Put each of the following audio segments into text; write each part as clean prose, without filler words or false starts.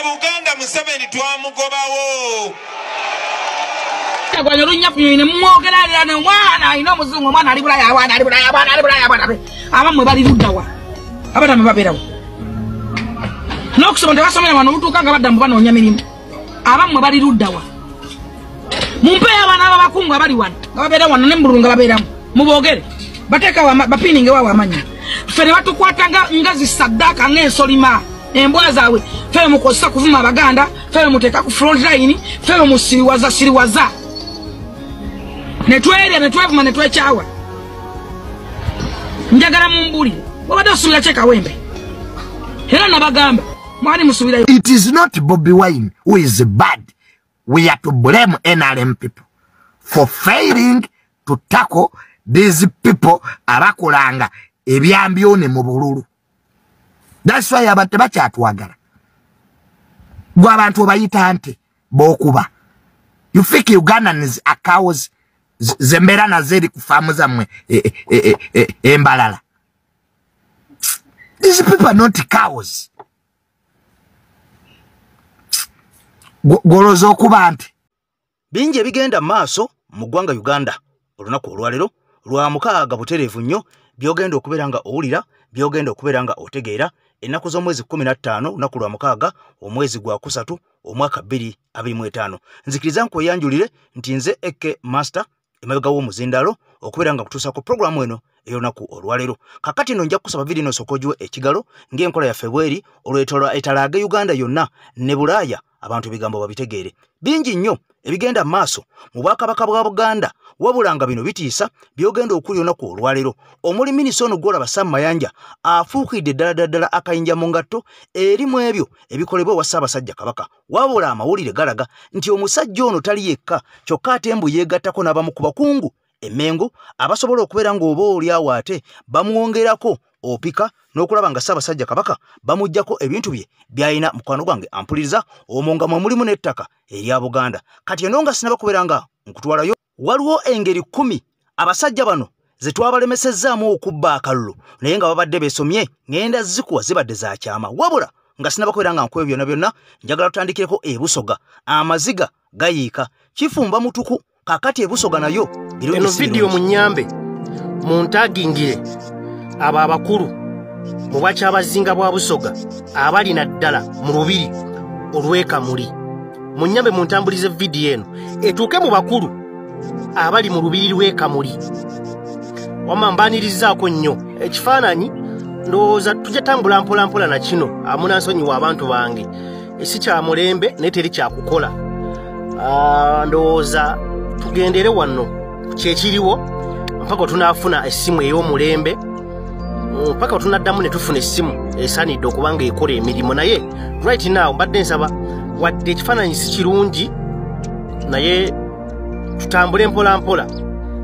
Buganda Museveni twamugobawo. Agwanyo runyafu ne mwogera ne mwana ino muzungu mwana ali bulaya abana. Abamwe bali luddawa. Abata mababerawo. Nokusoma tebasomera wano mutukanga badambu banoonya mirimu. Abamwe bali luddawa. Mumpe abana abakungu abali wano. Ababera wano ne mbulunga baberamu. Mubogere. Bateka bapininge wawe amanyi. Fere batukwatanga ngazi sadaka ng'ensolima. Embwa zawe fere mukosa kuvuma abaganda fere muteka ku front line fere musiriwaza netwevuma netwechawa njagala mumbuli wabadde osubira cheka wembe era nabagamba mwani musubira. It is not Bobby Wine who is bad. We are to blame NRM people for failing to tackle these people abakulanga ebyambyone mu bululu. That's why abantu bakyatwagala. Gwa abantu bayita ante bokuba. You think Ugandans are cows zembera na zeri kufamu zamwe embalala. These people are not cows. Golozo okuba ante. Bingi bigenda maaso mu ggwanga Uganda. Olunaku olwalero lwa mukaaga butereevu nnyo byogenda okubeera nga owulira byogenda okubeera nga otegeera ennaku z'omwezi 15 lunaku lwa mukaaga omwezi gwa 3 omwaka 2025. Nzikiriza nkweyanjulire nti nze Eke Master emabega w'omuzindalo okubeera nga kutuusa ku programu eno ey'olunaku olwalero. Kakati nno nja kusaba video eno sokojuwe ekigalo ng'enkola ya February olw'etolwa etalaaga Uganda yonna ne Bulaaya abantu ebigambo babitegeere. Bingi nnyo ebigenda maaso mu Bwakabaka bwa Buganda wabulanga bino bitiisa byogenda okuli olunaku olwalero. Omuli minisita ono gw'olaba Sam Mayanja afuukidde ddala akayinja mu ngatto erimu ebyo ebikolebwa wa Ssaabasajja Kabaka. Wabula amawulire galaga nti omusajja ono tali yekka kyokka ate mbu yeegattako n'abamu ku bakungu emmengo abasobola okubeera ng'oba oli awo ate bamuwongerako opika n'okulaba nga Ssaabasajja Kabaka bamuggyako ebintu bye by'alina. Mukwano gwange ampuliriza omwo nga mwe mulimu n'ettaka erya Buganda. Kati eno nga sinaba kubeera nga nkutwalayo waliwo engeri 10 abasajja bano ze twabalemesezaamu okubba akalulu naye nga babadde beesomye ngenda zikuwa zibadde za kyama. Wabula nga sinaba kubeera nga nkuwe byonna njagala tutandikireko e Busoga. Amaziga gayiika kifumba mutuku kakati e Busoga nayo eno video munyambe muntagingire abo abakulu mu bwakyabazinga bwa Busoga abali naddala mu lubiri olw'ekamuli. Munyambe muntambulize video eno etuuke mu bakulu abali mu lubiri lw'ekamuli. Wamambanirizaako nnyo ekifaananyi ndowooza tujja tambula mpolampola na kino amunansonyiwa abantu bange esi kya mulembe naye teri kyakukola. Ndowooza tugendere wano kyekiriwo mpaka tunaafuna essimu ey'omulembe mpaka tunaddamu ne tufuna essimu esaanidde okubanga ekola emirimu. Naye right now mbadde nsaba wadde ekifaananyi si kirungi naye tutambule mpolampola.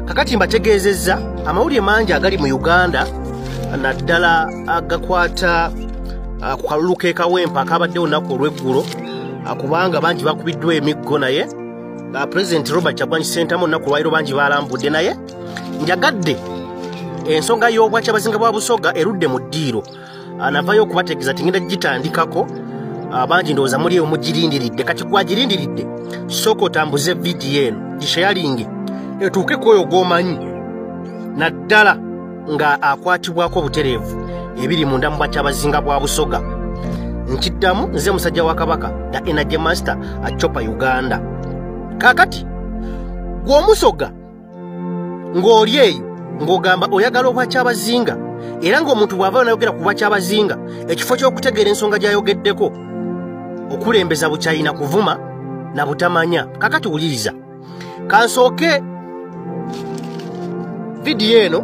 Kakati mbategeezezza amawulire mangi agali mu Uganda naddala agakwata ku kalulu k'ekawempa akabadde olunaku olw'eggulo kubanga bangi bakubiddwa emiggo. Naye President Robert Kyagulanyi Ssentamu olunaku lwaliro bangi balambudde. Naye njagadde ensonga y'obwakyabazinga bwa Busoga erudde mu ddiiro. Navayo okubategeeza ti ngenda gitandikako bangi ndowooza muli eyo mugirindiridde. Kati gwagirindiridde sooka otambuze vidiyo eno gishayalinge etuuke ku oyo gw'omanyi naddala nga akwatibwako butereevu ebiri munda mu bwakyabazinga bwa Busoga. Nkiddamu nze musajja wa Kabaka da Energy Master Achopa Uganda. Kakati gw'omusoga ng'oli eyo ng'ogamba oyagala obwakyabazinga era ng'omuntu bw'ava nayogera ku bwakyabazinga ekifo ky'okutegeera ensonga gy'ayogeddeko okulembeza bukyayina kuvuma na butamanya. Kakati wuliriza kansooke vidiyo eno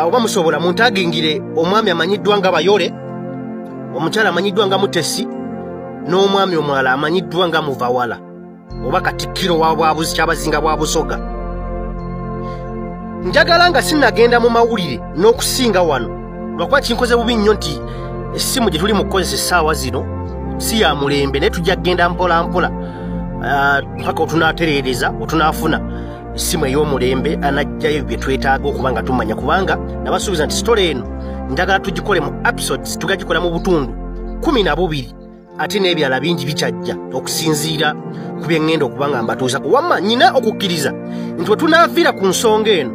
oba musobola muntagingire omwami amanyiddwa nga Bayole, omukyala amanyiddwa nga Mutesi n'omwami omulala amanyiddwa nga Muvawala oba Katikkiro wa kyabazinga bwa Busoga. Njagala nga sinnagenda mu mawulire n'okusinga wano lwakuba kinkoze bubi nnyo nti essimu gye tuli mu kukozesa essaawa zino si ya mulembe naye tujja kgenda mpolampola mpaka otunaatereereza otunaafuna essimu ey'omulembe anajjayo bye twetaaga okuba nga tumanya kubanga nabasuubiza nti sitole eno njagala tugikole mu episodes tugagikola mu butundu 12 ate n'ebyala bingi bikyajja okusinziira ku bye ŋŋenda okuba nga mbatuusako wamma nyina okukkiriza nti bwe tunaaviira ku nsonga eno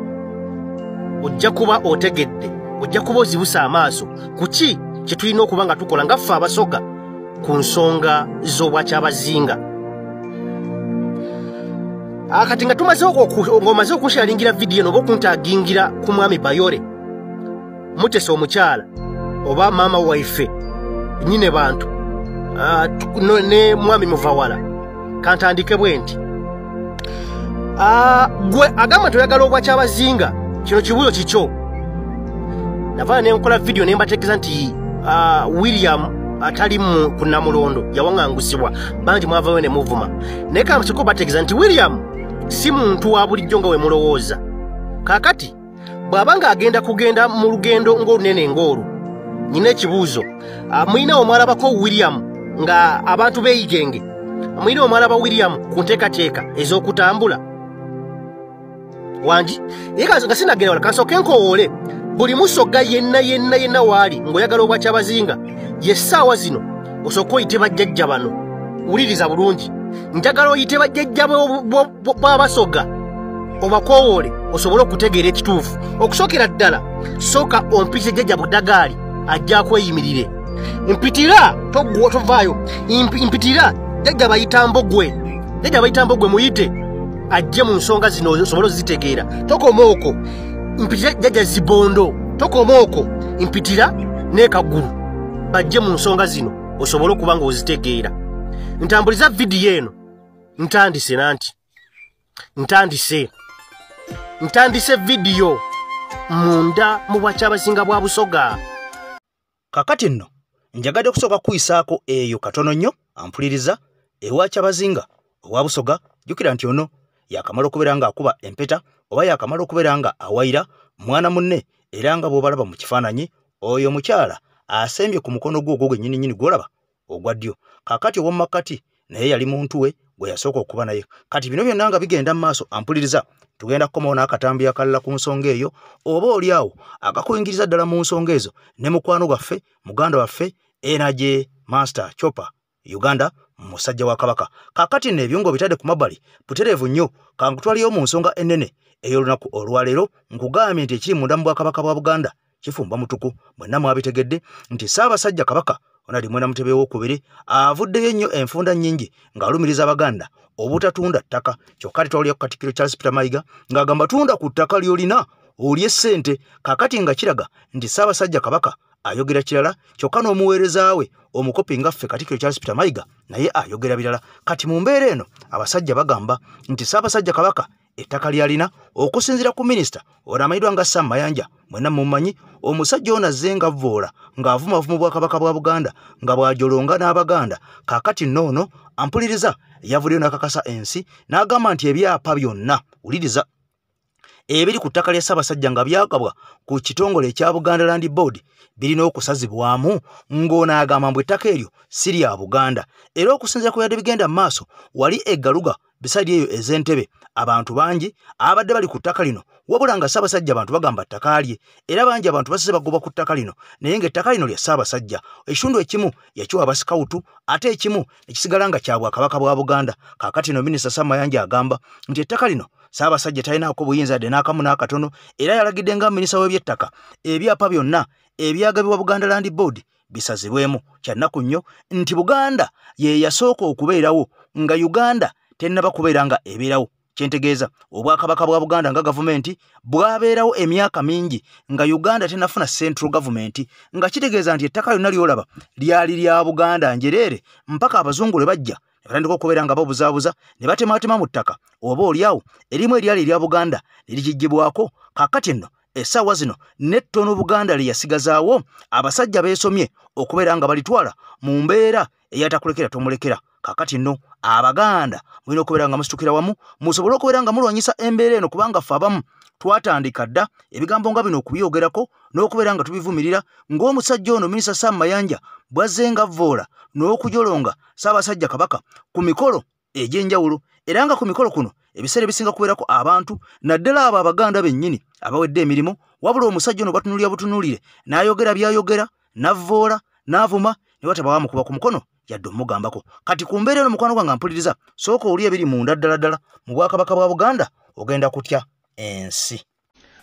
ojja kuba otegedde ojja kuba ozibusa amaaso ku ki kye tulina okuba nga tukola nga ffe abasoga ku nsonga z'obwakyabazinga. Kati nga ng'omaze okushalingira vidiyo eno oba okuntagingira ku mwami Bayole Mutesa omukyala oba maama waife nyine bantu ne mwami Muvawala kantandike bwe nti gwe agamba toyagala obwakyabazinga kino kibuyo kikyo. Navana ne nkola vidiyo ne mbategeeza nti William atali ku Namulondo yawaŋŋangusibwa bangi mwavayo ne muvuma naye kamusiko bategeeza nti William si muntu wa bulijjo nga we mulowooza. Kaakati bw'aba ng'agenda kugenda mu lugendo ng'olunene ng'olwo nyina ekibuuzo muyina omwalabako William nga abantu beeyigenge muyina omwalaba William ku nteekateeka ez'okutambula wangi nga sinagenda wala kansooke nkowoole buli musoga yenna waali ng'oyagala obwakyabazinga ye ssaawa zino osooka oyite bajjajja bano wuliriza bulungi njagala oyite bajjajja b'abasoga obakowoole osobole okutegeera ekituufu. Okusookera ddala sooka ompise jjajja Budagaali ajja kweyimirire mpitira tovaayo mpitira jjajja Bayitambogwe muyite ajje mu nsonga zino osobole ozitegeera. Tokoma okwo mpitira jjajja Zibondo tokoma okwo mpitira ne Kagulu bajje mu nsonga zino osobole okuba nga ozitegeera. Ntambuliza vidiyo eno ntandise vidiyo munda mu bwakyabazinga bwa Busoga. Kakati nno njagadde kusooka kuyisaako eyo katono nnyo ampuliriza ewakyabazinga owa Busoga. Jjukira nti ono yakamala okubeera nga akuba empeta oba yakamala okubeera nga awayira mwana munne era nga bw'obalaba mu kifaananyi oyo mukyala asembye ku mukono gwe ogwo gwennyini gw'olaba ogwa ddyo. Kaakati ow'omu makkati naye yali muntu we gwe yasooka okuba naye. Kati bino byonna nga bigenda mu maaso ampuliriza tugenda kukomawo n'akatambi akalala ku nsonga eyo oba oli awo akakuyingiriza ddala mu nsonga ezo ne mukwano gwaffe muganda waffe Energy Master Chopper Uganda musajja wa Kabaka. Kaakati n'ebyo ng'obitadde ku mabbali butereevu nnyo kankutwaliyo mu nsonga ennene ey'olunaku olwaleero nkugambye nti ekiri munda mu Bwakabaka bwa Buganda kifumba mutuku. Mwenna mwabitegedde nti Ssaabasajja Kabaka onali mwena mutebe w'okubiri avuddeyo ennyo enfunda nnyingi ng'alumiriza Abaganda obutatunda ttaka. Kyokka tetwaliyo ku Katikkiro Charles Peter Mayiga ng'agamba tunda ku ttaka ly'olina olye ssente. Kaakati nga kiraga nti Ssaabasajja Kabaka ayogera kirala kyokka n'omuweereza we omukopi nga ffe Katikkiro Charles Peter Mayiga naye ayogera birala. Kati mu mbeera eno abasajja bagamba nti Ssaabasajja Kabaka ettaka lyalina okusinziira ku minisita olamayirwa nga Sam Mayanja mwenna mumanyi omusajja ono azze nga vvoola ng'avumavuma Bwakabaka bwa Buganda nga bw'ajolonga n'Abaganda. Kaakati noono ampuliriza yavuddeyo n'akakasa ensi n'agamba nti ebyapa byonna wuliriza ebiri ku ttaka lya Ssaabasajja nga byagabwa ku kitongole ekya Buganda Land Board birina okusazibwamu ng'ono agamba mbu ettaka eryo si lya Buganda. Era okusinziira ku byadde bigenda mu maaso wali eggaluga bisaidi eyo ez'entebe abantu bangi abadde bali ku ttaka lino wabula nga Ssaabasajja abantu bagamba ttaka lye era bangi abantu basize bagoba ku ttaka lino naye ng'ettaka lino lya Ssaabasajja. Ekitundu ekimu yakiwa abasikawutu ate ekimu ekisigala nga kya Bwakabaka bwa Buganda. Kaakati no minisita Sam Mayanja agamba nti ettaka lino Ssaabasajja talinaako buyinza yadde n'akamu n'akatono era yalagidde nga minisita w'ebyettaka ebyapa byonna ebyagabibwa Buganda Land Board bisazibwemu. Kyannaku nnyo nti Buganda ye yasooka okubeerawo nga Uganda tennaba kubeera nga ebeerawo. Kyentegeeza Obwakabaka bwa Buganda nga gavumenti bwabeerawo emyaka mingi nga Uganda tennafuna central government nga kitegeeza nti ettaka lyonna lyolaba lyali lya Buganda njereere mpaka abazungu lwe bajja ne batandika okubeera nga babuzaabuza ne batematema mu ttaka oba oliawo erimu eryali erya Buganda ne likijjibwako. Kaakati nno essaawa zino nettono Buganda lye yasigazaawo abasajja beesomye okubeera nga balitwala mu mbeera eyatakulekera tomulekera. Kaakati nno Abaganda mulina okubeera nga musitukira wamu musobole okubeera nga mulwanyisa embeera eno kubanga ffe abamu twatandika dda ebigambo nga bino okubyogerako n'okubeera nga tubivumirira ng'omusajja ono minisita Sam Mayanja bwazze nga vvoola n'okujolonga Ssaabasajja Kabaka ku mikolo egy'enjawulo era nga ku mikolo kuno ebiseera ebisinga kubeerako abantu naddala abo Abaganda bennyini abawedde emirimu wabula omusajja ono batunulira butunuulire n'ayogera by'ayogera n'avvoola n'avuma ne batabawa mukuba ku mukono yadde omugambako kati ku mbeera eno mukwano gwange mpuliriza sooka oli ebiri munda ddala mu Bwakabaka bwa Buganda ogenda kutya ensi.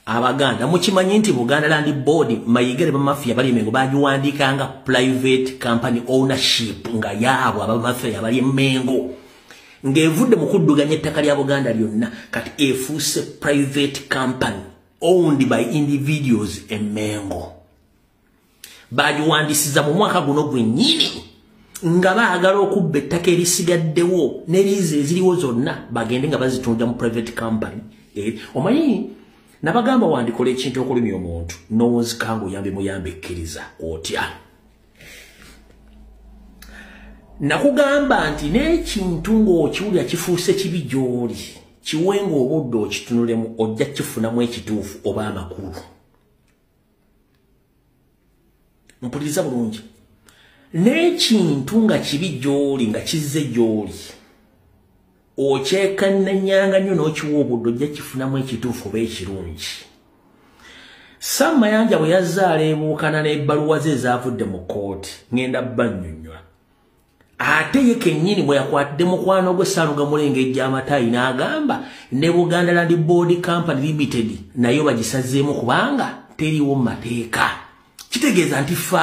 Abaganda mukimanyi nti Buganda Land Board Mayiga ne bamafia bali Mengo bagiwandiikanga private company ownership nga yaabwe abamafia bali Mengo ng'evudde mu kudduganya ettaka lya Buganda lyonna kati efuuse private company owned by individuals e Mengo. Bagiwandisiza mu mwaka guno gwennyini nga baagala okubba ettaka erisigaddewo ne liizi eziriwo zonna bagende nga bazitunda mu private company. Omanyi nabagamba wandikola ekintu okulumya omuntu n'owunzikanga oyambe muyambe ekkiriza otya. Nakugamba nti n'ekintu ng'okiwulira kifuuse kibi gy'oli kiwenga obudde okitunulemu ojja kifunamu ekituufu oba amakulu. Mpuliriza bulungi. N'ekintu nga kibi gy'oli nga kizze gy'oli okyekannanyanga nnyo n'okiwa obudde ojja kifunamu ekituufu oba ekirungi. Sam Mayanja bwe yazze aleebuukana n'ebbaluwa ze ezaavudde mu kkooti ngenda bannyonnyola. Ate ye kennyini bwe yakwatidde mukwano gwe Saaluga Mulengejja Amatayi n'agamba ne Buganda Land Board Company Limited nayo bagisazeemu kubanga teriiwo mu mateeka. Kitegeeza nti ffe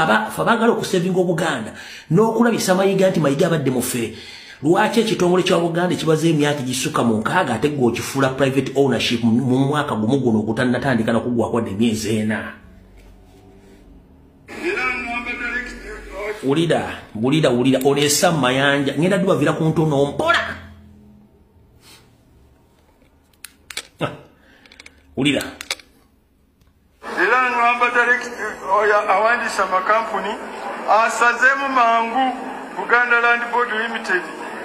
baagala okusevinga Obuganda n'okulabisa Mayiga nti Mayiga abadde mufere. Lwaki ekitongole kya Buganda ekibaze emyaka gisukka mu 6 ate gwokifuula private ownership mu mwaka gumu guno ogutannatandika n'okugwako wadde emyezi 4? Wulira ole Sam Mayanja ngenda dubavira ku ntono mpola. Wulira era ngamba direct awandisa makampuni asazeemu mangu Buganda Land Board Limited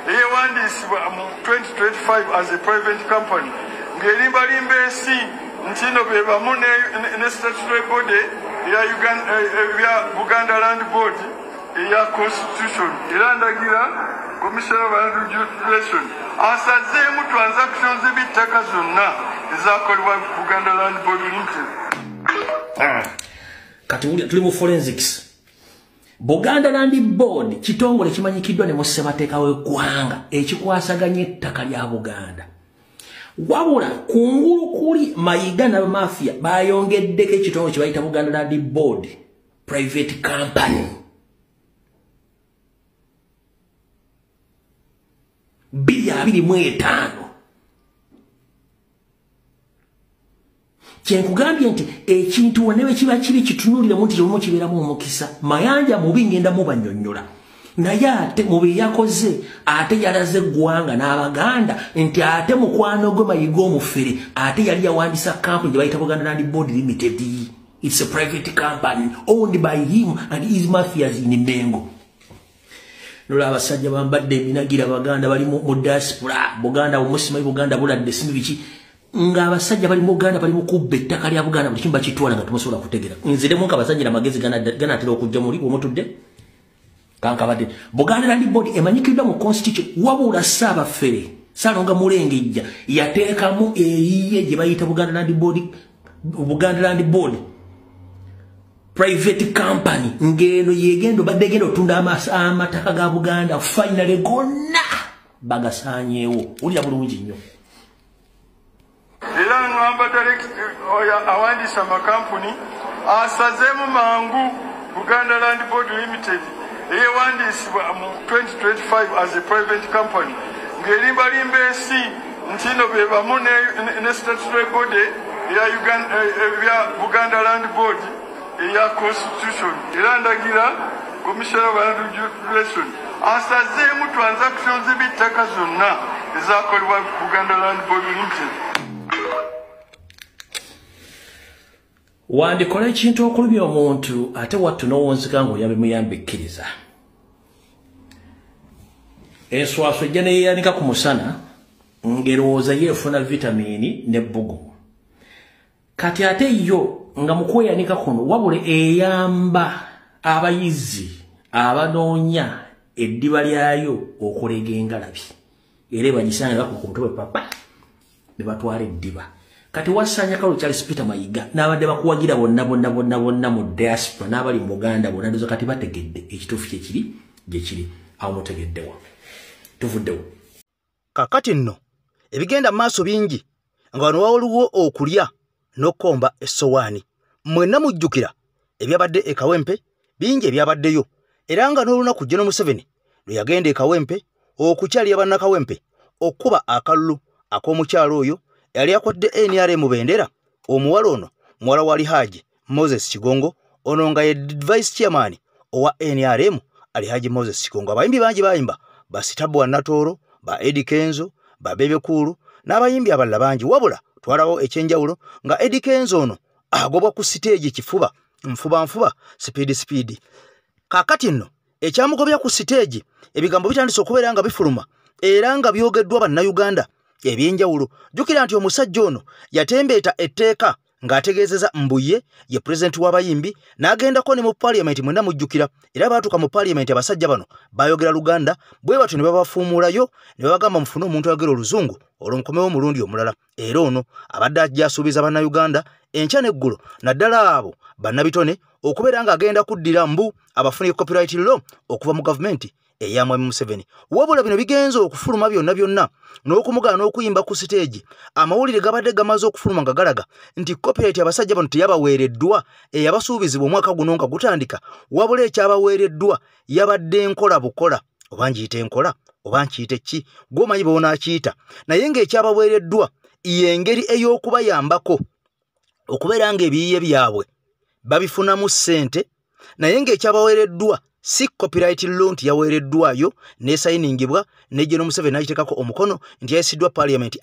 eyewandisibwa mu 2025 as a private company ng'erimbalimba ensi nti no be bamu ne statutory body ya Buganda Land Board eya constitution era ndagira Commissioner of Land Regulation asazeemu transactions z'ebittaka zonna ezakolebwa Buganda Land Board Limited. Kati tuli mu forensics. Buganda Land Board kitongole kimanyikiddwa ne mu ssemateeka w'eggwanga ekikwasaganya ettaka lya Buganda. Wabula kungulu kuli Mayiga na mafia bayongeddeko ekitongole kye bayita Buganda Land Board Private Company. $225. Kyenkugambye nti ekintu wonna bwe kiba kibi kitunuliremu nti kyomu kibeeramu omukisa. Mayanja mubi ngenda mubannyonnyola. Naye ate mubi yakoze ate yalaze eggwanga n'Abaganda nti ate mukwano gwe Mayiga omufere ate yali yawandisa company gye bayita Buganda Land Board Limited. It's a private company owned by him and his mafias in Mengo. Nola abasajja bambadde eminagira Baganda bali mu diaspora Buganda omusimayi Buganda buladde simibiki nga abasajja bali mu Buganda bali mu kubba ettaka lya Buganda buli kimba kitwala nga tumusobola kutegera. Nziremu nk'abasajja amagezi ganatera okujja muli omutudde kankabadde. Buganda Land Board emanyikiddwa mu constitution wabula Ssaabafere Saalonga Mulengejja yateekamu eyiye gye bayita Buganda Land Board Private Company ngeno yegendo badegendo otunda amataka ga Buganda finally gonna bagasanyewo. Ulya bulungi nnyo. Era ngamba direct awandisa makampuni asazeemu mangu Buganda Land Board Limited eyewandisibwa mu 2025 as a private company ng'erimbalimba ensi nti no be bamu ne statutory body ya Buganda Land Board eya constitution era ndagira Commissioner of Land Regulation asazeemu transactions z'ebittaka zonna ezakolebwa Buganda Land Board Limited. Wandikola ekintu okulumya omuntu ate wattu n'owunzika ng'oyambe muyambe ekkiriza. Enswaso ejja neyeeyanika ku musana ng'erowooza yeefuna vitamini n'ebbugumu. Kati ate yo nga mu kweyanika kuno wabula eyamba abayizi abanoonya eddiba lyayo okulega engalabi. Era bagisanga ku mutwe papa ne batwala eddiba. Kati wasanya kalu Charles Peter Mayiga n'abadde bakuwagira bonna mu diaspora n'abali mu Buganda bonna ndozo kati bategedde ekituufu kye kiri gye kiri. awo mutegeddewo tuvuddewo kakati nno ebigenda maaso bingi nga wano waliwo okulya n'okkomba essowaani mwenna mujjukira ebyabadde e Kawempe bingi ebyabaddeyo era nga n'olunaku General Museveni lwe yagenda e Kawempe okukyalira bannakawempe okuba akalulu ak'omukyalo oyo yali akodde NRM bendera omuwala ono muwala wa Alhaji Moses Kigongo ono nga ye vice chairman owa NRM Alhaji Moses Kigongo. Abayimbi bangi bayimba Basitabu wa Natoro, ba Eddie Kenzo, ba Bebe Kulu n'abayimbi abalala bangi wabula twalawo ekyenjawulo nga Eddie Kenzo ono agobwa ku stage kifuba nfuba speed kakati nno ekyamugobya ku stage ebigambo bitandise okubeera nga bifuluma era nga byogeddwa bannayuganda ebyenjawulo. Jukira nti omusajja ono yatembeeta etteeka ng'ategeezeza mbuye ye president w'abayimbi n'agendako ne mu parliament mwenna mujjukira era baatuuka mu parliament abasajja bano bayogera Luganda bwe batyo ne babafuumulayo ne babagamba mufune omuntu ayogera oluzungu olw'omukomewo omulundi omulala era ono abadde ajja asuubiza bannayuganda enkya n'eggulo naddala abo bannabitone okubeera ng'agenda kuddira mbu abafunye copyright law okuva mu gavumenti eya Mwami Museveni. Wabula bino bigenzo okufuluma byonna n'okumugaana okuyimba ku stage amawulire gabadde gamaze okufuluma nga galaga nti copyright abasajja bano teyabaweereddwa eyabasuubizibwa omwaka guno nga gutandika wabula ekyabaweereddwa yabadde enkola bukola oba nkiyite enkola oba nkiyite ki gw'omanyi bonaakiyita naye ng'ekyabaweereddwa y'engeri ey'okubayambako okubeera ng'ebiyiye byabwe babifunamu ssente naye ng'ekyabaweereddwa si copyright law nti yaweereddwayo n'esayiningibwa ne General Museveni n'agiteekako omukono nti yayisiddwa parliament.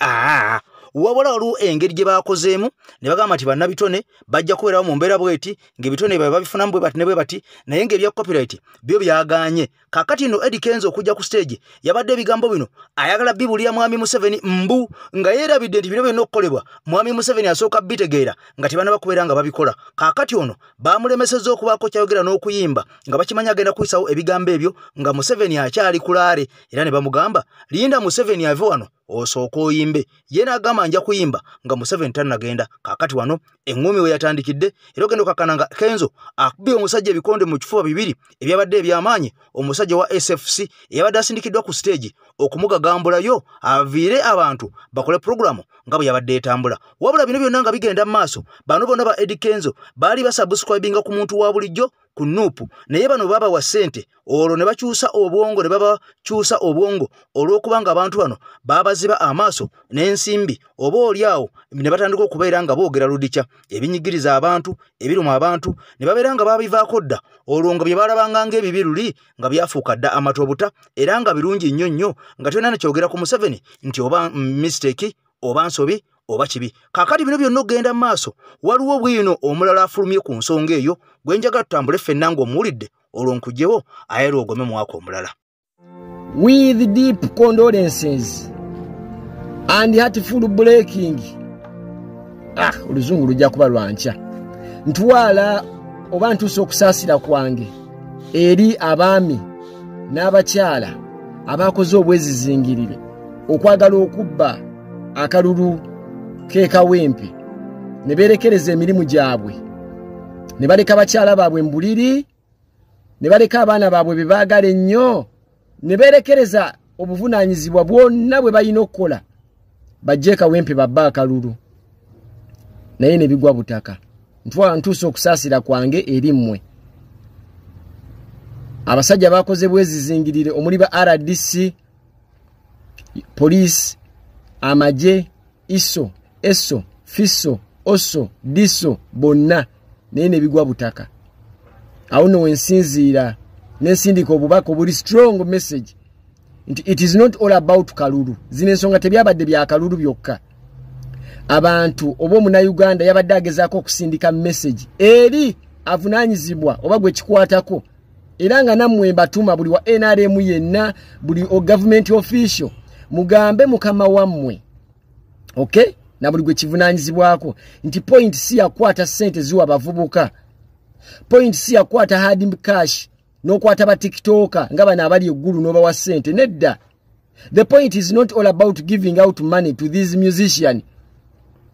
Wabula waliwo engeri gye baakozeemu ne bagamba nti bannabitone bajja kubeerawo mu mbeera bweti ng'ebitone bye babifunamu bwe bati ne bwe bati naye ng'ebya copyright byo byagaanye. Kakati nno Eddie Kenzo okujja ku stage yabadde ebigambo bino ayagala bibulya Mwami Museveni mbu nga yeerabidde nti bino byonna okukolebwa Mwami Museveni asooka bitegeera nga tebanaba kubeera nga babikola. Kakati ono baamulemesezza okubaako kyayogera n'okuyimba nga bakimanya agenda kuyisawo ebigambo ebyo nga Museveni akyali kulaare era ne bamugamba linda Museveni ave wano osooka oyimbe ye n'agamba nja kuyimba nga Museveni tannagenda. Kakati wano eŋŋumi we yatandikidde era ogenda okakkana nga Kenzo akubye omusajja ebikonde mu kifuba bibiri ebyabadde ebyamaanyi omusajja wa SFC eyabadde asindikiddwa ku stage okumugagambulayo aviire abantu bakole programu nga bwe yabadde etambula. Wabula bino byonna nga bigenda mu maaso bano bonna ba Eddie Kenzo baali basubscribinga ku muntu wa bulijjo ku Nuupu naye bano baba wa ssente olwo ne bakyusa obwongo ne babakyusa obwongo olw'okuba nga abantu bano babaziba amaaso n'ensimbi oba oliawo ne batandika okubeera nga boogera ludikya ebinyigiriza abantu ebiruma abantu ne babeera nga babivaako dda olwo nga bye balabanga ng'ebibiruli nga byafuuka dda amatobuta era nga birungi nnyo nnyo nga tolina nekyogera ku Museveni nti oba mistake oba nsobi oba kibi. Kakati bino byonna okgenda mu maaso waliwo bwino omulala afulumye ku nsonga eyo gwe njagala tutambule ffenna ng'omuwulidde olwo nkugyewo ayera ogome mwaka omulala. With deep condolences and heartful breaking. Oluzungu lujja kuba lwankya. Ntwala oba ntuuse okusaasira kwange eri abaami n'abakyala abakoze obwezizingirire okwagala okubba akalulu ke Kawempe ne beerekereza emirimu gyabwe ne baleka bakyala baabwe mbuliri ne baleka abaana baabwe be baagala ennyo ne beerekereza obuvunaanyizibwa bwonna bwe balina okukola bajje Kawempe babba akalulu naye ne bigwa butaka. Ntuuse okusaasira kwange eri mmwe abasajja bakoze bwezizingirire omuli ba RDC police amaje iso eso fiso oso diso bonna naye ne bigwa butaka. Awo no wensinziira n'ensindika obubaka obuli strong message nti it is not all about kalulu. Zino ensonga tebyabadde bya kalulu byokka. Abantu oba omunnayuganda yabadde agezaako okusindika message eri avunaanyizibwa oba gwe kikwatako era nga nammwe mbatuma buli wa NRM yenna buli o government official mugambe mukama wammwe okay na buli gwe kivunaanyizibwako nti point si yakwata ssente ziwa bavubuka, point si yakwata hard cash n'okwata ba tiktoka nga bano abali eggulu n'obawa ssente nedda. The point is not all about giving out money to these musicians.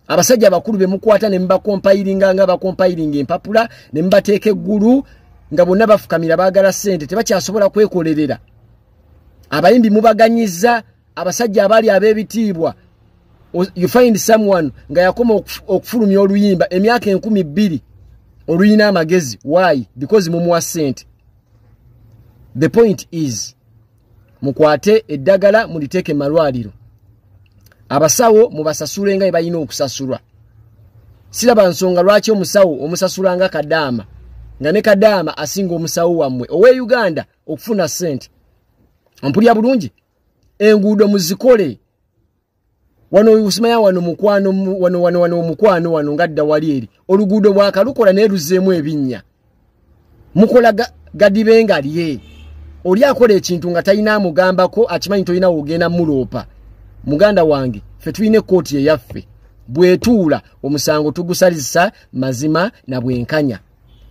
Abasajja abakulu be mukwata ne mbakompilinga nga bakompilinga empapula ne mbateeka eggulu nga bonna bafukamira baagala ssente tebakyasobola kwekolerera abayimbi mubaganyiza abasajja abali abebitiibwa. You find someone nga yakoma okufulumya oluyimba emyaka 12 oluyina amagezi. Why? Because mumuwa sente. The point is mukwate eddagala muliteke malwaliro. Abasawo mubasasule nga bayina okusasulwa. Siraba nsonga lwaki omusawo omusasulanga Kadaama nga ne Kadaama asinga omusawo wammwe owe Uganda okufuna sente. Ampulya bulungi enguudo muzikole. Wano usimaya wano mukwano wano mukwano wano ngadda wali eri oluguudo bwakalukola ne luzeemu ebinnya. Mukola gadibenga liye. Oli akola ekintu nga talina amugambako akimanyi tolina ogenda muloopa. Muganda wange ffe tulina kooti eyaffe bwetuula omusango tugusalizisa mazima na bwenkanya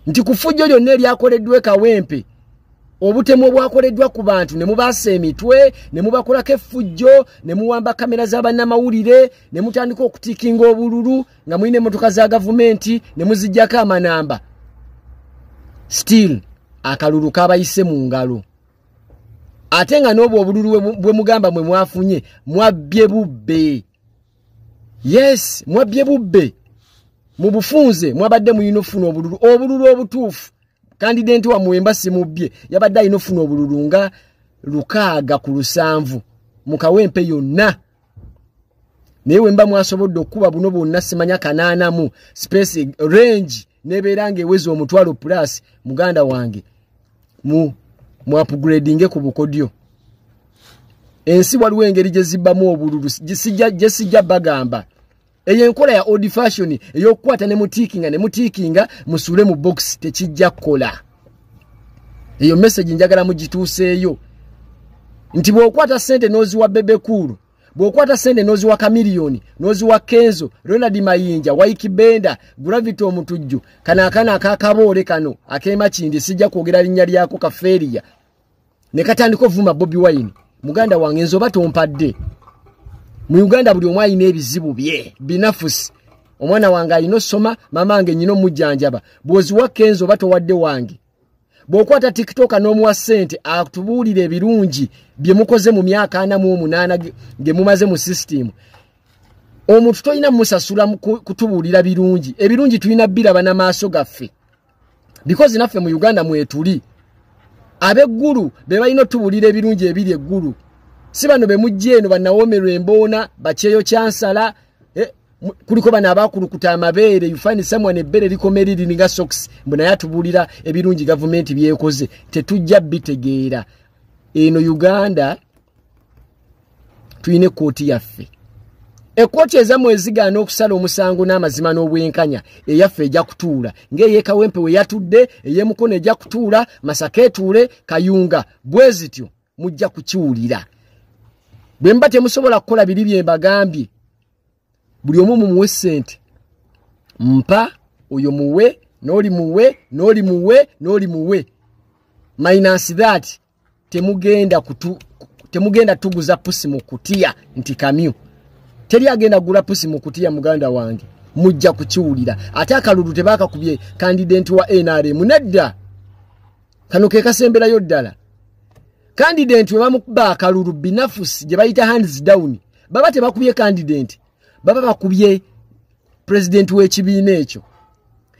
nti kufujjo lyonna eryakoleddwa e Kawempe obutemu obwakoleddwa ku bantu ne mubaasa emitwe ne mubakolako effujjo ne muwamba kamera z'abannamawulire ne mutandika okutiikinga obululu nga mulina emmotoka za gavumenti ne muziggyako amanamba. Still akalulu kabayise mu ngalo. Ate nga n'obwo obululu bwe mugamba mwe mwafunye mwabbye bubbe. Yes, mwabbye bubbe. Mu bufunze mwabadde mulina ofuna obululu obutuufu. Kandidenti wa Muwemba Simubbye yabadde alina ofuna obululu nga 6 mu Kawempe yonna. Naye Wemba mwasobodde okuba buno bwonna simanya 8 mu space range nebeera ng'eweza omutwalo plus. Muganda wange mu upgrading ku bukodyo. Ensi waliwo engeri gye zibbamu obululu gye sijja bagamba. Eyo enkola ya old fashion ey'okukwata ne mutiikinga musule mu box tekijja kukola. Eyo message njagala mugituuseeyo nti bw'okwata sente n'oziwa Bebe Cool, bw'okwata sente n'oziwa Chameleone, n'oziwa Kenzo, Ronald Mayinja, Waiki Benda, Gravity Omutujju, kanaakana akakaboole kano ak'emakindi sijja kwogera linnya lyako Kafeeriya ne katandika ovuma Bobi Wine. Muganda wange nzoba tompadde. Mu Uganda buli omwe alina ebizibu bye binafusi. Omwana wange alina osoma, mama wange nyina omujjanjaba. Bw'oziwa Kenzo oba towadde wange. Bw'okwata TikTok n'omuwa ssente atubuulire ebirungi bye mukoze mu myaka 48 ge mumaze mu system. Omuntu tolina musasula kutubuulira birungi. Ebirungi tulina biraba n'amaaso gaffe. Because naffe mu Uganda mwetuli. Abeggulu be balina tubuulira ebirungi ebiri eggulu. Si bano be mujje eno bannawomerwa emboona bakyeyo kyansala kuliko bano abakulukuta amabeere. You find someone ebbere likomeri liringa socks mbona yatubuulira ebirungi gavumenti byekoze tetujja bitegeera. Eno Uganda tuyine kooti yaffe. Ekooti ezamu ezigaana okusala omusango n'amazima n'obwenkanya eyaffe ejja kutuula ng'eye Kawempe we yatudde, ey'Emukono ejja kutuula, Masaka etuule, Kayunga bwe zityo mujja kukiwulira. Bwe mba temusobola kukola biri bye mbagambye buli omu mumuwe ssente mpa oyo muwe n'oli muwe minus that temugenda tuguza pusi mu kutiya nti kamyu. Teri agenda gula pusi mu kutiya muganda wange mujja kukiwulira. Ate akalulu tebakakubye candidate wa NRM nedda. Kano ke kasemberayo ddala. Candidate we bamukuba akalulu binafusi gye bayita hands down baba tebakubye candidate baba bakubye president w'ekibiina ekyo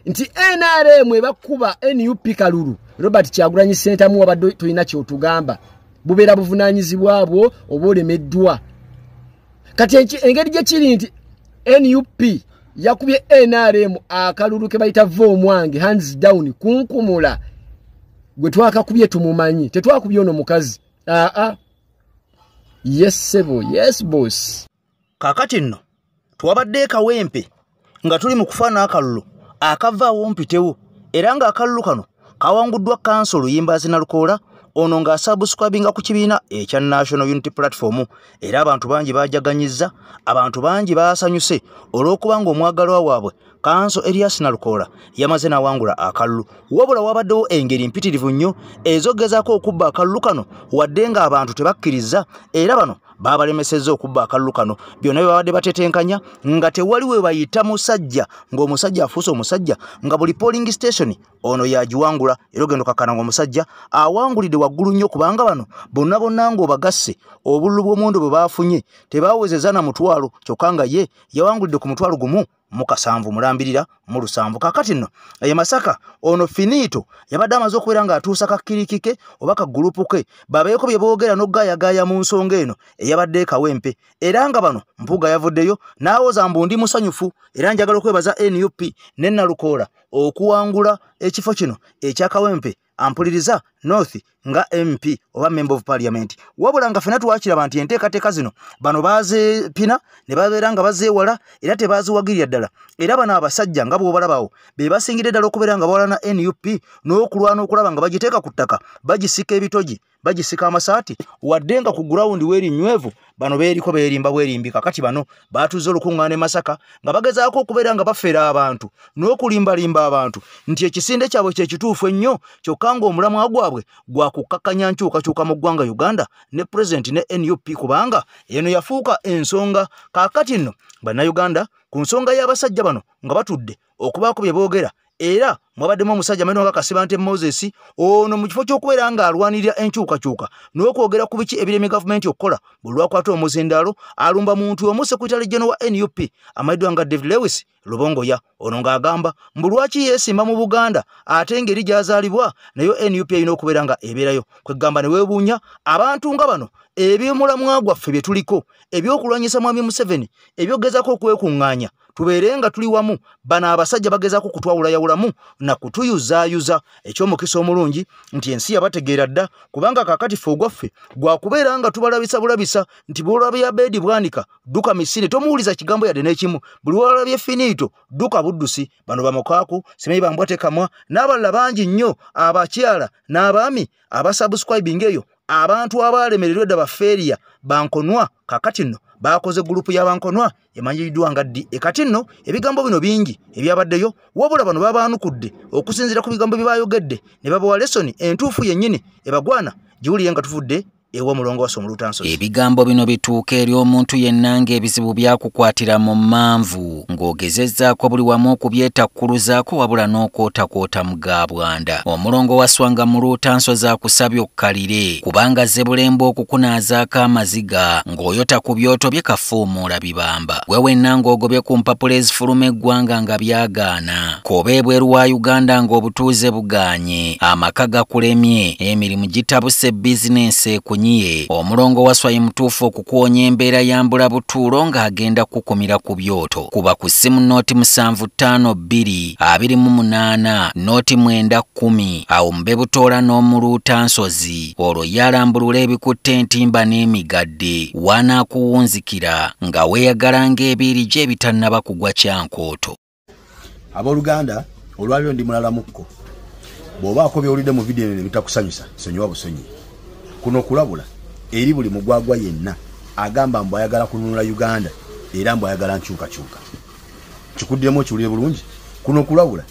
nti NRM ebakuba NUP kalulu. Robert Kyagulanyi Ssentamu wabadde toyina kyotugamba bubeera buvunaanyizibwa bwo oba olemeddwa. Kati engeri gye kiri nti NUP yakubye NRM akalulu ke bayita Vomwange hands down kunkumula. Gwe twakakubye tumumanyi tetwakubye ono mukazi. Yes sebo, yes boss. Kakati nno twabadde Kawempe nga tuli mu kufaana akalulu akavaawo mpitewo era nga akalulu kano kawanguddwa kansolo Yimbazi Nalukoola ono nga subscribinga ku kibiina ekya National Unity Platform era abantu bangi bajaganyizza, abantu bangi baasanyuse olw'okuba nga omwagalwa waabwe Kanso Elias Nalukola yamaze n'awangula akalulu wabula wabaddewo engeri mpitirivu nnyo ezogezaako okubba akalulu kano wadde nga abantu tebakkiriza era bano babalemesezza okubba akalulu kano byonna babadde batetenkanya nga tewali we bayita musajja ng'omusajja afuuse omusajja nga buli polling station ono yagiwangula era ogenda okakkana ng'omusajja awangulidde waggulu nnyo kubanga bano bonna ng'obagasse obululu bw'omuwendo bwe baafunye tebaawezeza na mutwalo kyokka nga ye yawangulidde ku mutwalo gumu mu kasanvu mulambirira mu lusanvu. Kakati nno ye Masaka ono finito yabadde amaze okubeera ng'atuusa kakkirikike oba kaggulupu ke babeeko bye boogera n'ogaayagaaya mu nsonga eno eyabadde Kawempe era nga bano Mpuuga yavuddeyo n'awoza mbu ndi musanyufu era njagala okwebaza NUP ne Nalukola okuwangula ekifo kino ekya Kawempe ampuliriza North nga MP oba Member of Parliament wabula nga fena twakiraba nti enteekateeka zino bano baaze pina ne babeera nga bazeewala era tebaziwagirya ddala era bano abasajja nga bw'obalabawo be basingidde ddala okubeera nga bawala na NUP n'okulwana okulaba nga bagiteeka ku ttaka bagisika ebitogi bagisika amasaati wadde nga ku gurawundi weerinywevu bano beeriko beerimba bwerimbi. Kakati bano baatuze olukuŋŋaana e Masaka nga bagezaako okubeera nga bafeera abantu n'okulimbalimba abantu nti ekisinde kyabwe kye kituufu ennyo kyokka ng'omulamwa gwabwe gwakukakkanya nkyukakyuka mu ggwanga Uganda ne President ne NUP kubanga eno yafuuka ensonga. Kaakati nno bannayuganda ku nsonga y'abasajja bano nga batudde okubaako bye boogera era mwabaddemu omusajja meno nga Kasibante Moses ono mu kifo ky'okubeera nga alwanirira enkyukakyuka n'okwogera ku biki ebiremi gavumenti okukola buli lwakwata omuzindaalo alumba muntu omu Secretary General wa NUP amayiddwa nga David Lewis Lubongoya ono ng'agamba mbu lwaki yeesimba mu Buganda ate engeri gy'azaalibwa nayo NUP erina okubeera nga ebeerayo kwegamba ne weebuunya abantu nga bano eby'omulamwa gwaffe bye tuliko ebyokulwanyisa Mwami Museveni ebyogezaako okwekuŋŋaanya tubeere nga tuli wamu bano abasajja bagezaako kutwawulayawulamu na kutuyuzaayuza eky'omukisa omulungi nti ensi yabategeera dda kubanga kaakati ffe ogwaffe gwakubeera nga tubalabisa bulabisa nti bw'olabye Abedi Bwanika dduka Misiri tomuwuliza kigambo yadde n'ekimu buli lwolabye Finito dduka Buddusi bano bamukaaku Simanyi Bambwatekamwa n'abalala bangi nnyo abakyala n'abaami abasubscribing eyo abantu abalemereddwa edda bafeeriya bankonwa kakati nno bakoze gurupu y'abankonwa emanyiddwa nga ddi ekati nno ebigambo bino bingi ebyabaddeyo wabula bano babaanukudde okusinziira ku bigambo bye bayogedde ne babawa lesoni entuufu yennyini ebagwana giwulire nga tuvudde ewa mulongoose omulutansozi. Ebigambo bino bituuka eri omuntu yenna ng'ebizibu byakukwatira mu manvu ng'ogezezzaako buli wamu okubyetakkuluzaako wabula n'okwotakwota mu gaabwanda. Omulongo waswanga mu lutansozi akusabye okkalire kubanga zze bulembe okukunaazaako amaziga ng'oyota ku byoto bye kafuumuula bibamba. Gwe wenna ng'ogobye ku mpapula ezifuluma eggwanga nga byagaana koba ebweru wa Uganda ng'obutuuze bugaanye amaka gakulemye emirimu gitabuse bizinensi ekunyiye. Omulongo waswaye mutuufu okukuwonya embeera yambula butuulo ng'agenda kukumira ku byoto. Kuba ku ssimu nooti 752228 nooti 910 awo mube butoola n'omuluutansozi olwo yalambulula ebikutte entimba n'emigadde wanaakuwunzikira nga weeyagala ng'ebiiri gye ebitannaba kugwa kyankooto. Abooluganda olwaliro ndi mulala mukko bw'obaako by'olidde mu vidiyo ne bitakusanyusa sonyiwa busonyi. Kuno kulabula eri buli mugwagwa yenna agamba mbu ayagala kununula Uganda era mbu ayagala nkyukakyuka. Kikuddemu kiwulire bulungi. Kuno kulabula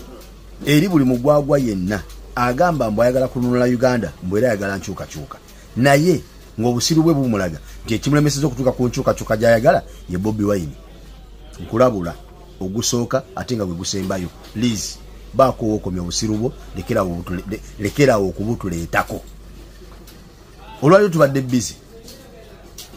eri buli mugwagwa yenna agamba mbu ayagala kununula Uganda mbu era ayagala nkyukakyuka. Naye ng'obusiru bwe bumulaga nti ekimulemeseza okutuuka ku nkyukakyuka gy'ayagala ye Bobi Wine. Nkulabula ogusooka ate nga gwe gusembayo. Please baako okomya obusiru bwo lekerawo okubutuleetako. Olwaliro tubadde busy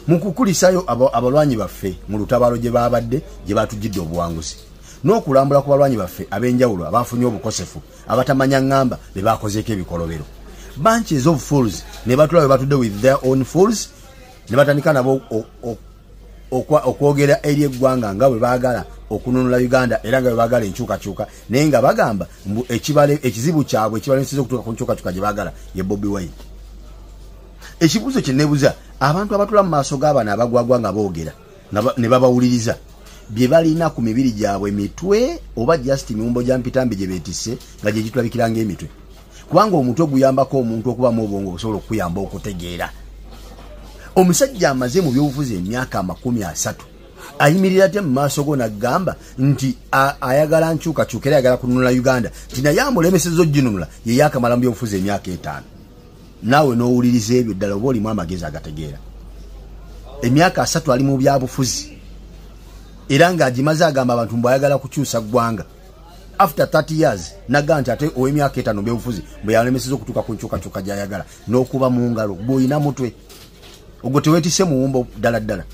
mukukulisayo abalwanyi baffe mu lutabaalo gye babadde gye batujjidde obuwanguzi n'okulambula ku balwanyi baffe ab'enjawulo abafunye obukosefu abatamanya ngamba be bakozeeko ebikolobero. Bunches of fools ne batula we batudde with their own fools ne batandika nabo okwogera eri eggwanga nga bwe baagala okununula Uganda era nga bwe baagala enkyukakyuka naye nga bagamba mbu ekizibu kyabwe ekibalemeseza okutuuka ku nkyukakyuka gye baagala ye Bobi Wine. Ekibuuzo kye nebuuza abantu abatula mu maaso g'abaana abagwagwa nga boogera ne babawuliriza bye balina ku mibiri gyabwe emitwe oba just miwumbo gya mpitambi gye beetisse nga gye gitulabikira ng'emitwe kubanga omutwe guyambako omuntu okubamu obwongo obusobola okuyamba okutegeera. Omusajja amaze mu byobufuzi emyaka 30 ayimirira ate mu maaso go n'agamba nti ayagala nkyukakyuka era ayagala kununula Uganda nti naye amulemesezza oginunula ye yakamala mu byobufuzi emyaka 5 naawe n'owuliriza ebyo ddala oba olimu amagezi agategeera emyaka 3 ali mu byabufuzi era ng'agimaze agamba abantu mbu ayagala kukyusa ggwanga after 30 years naga nti ate ow'emyaka 5 mu byobufuzi bwe yalemesezza okutuuka ku nkyukakyuka gy'ayagala n'okuba mu ngalo bw'olina mutwe ogwo teweetise muwumbo ddala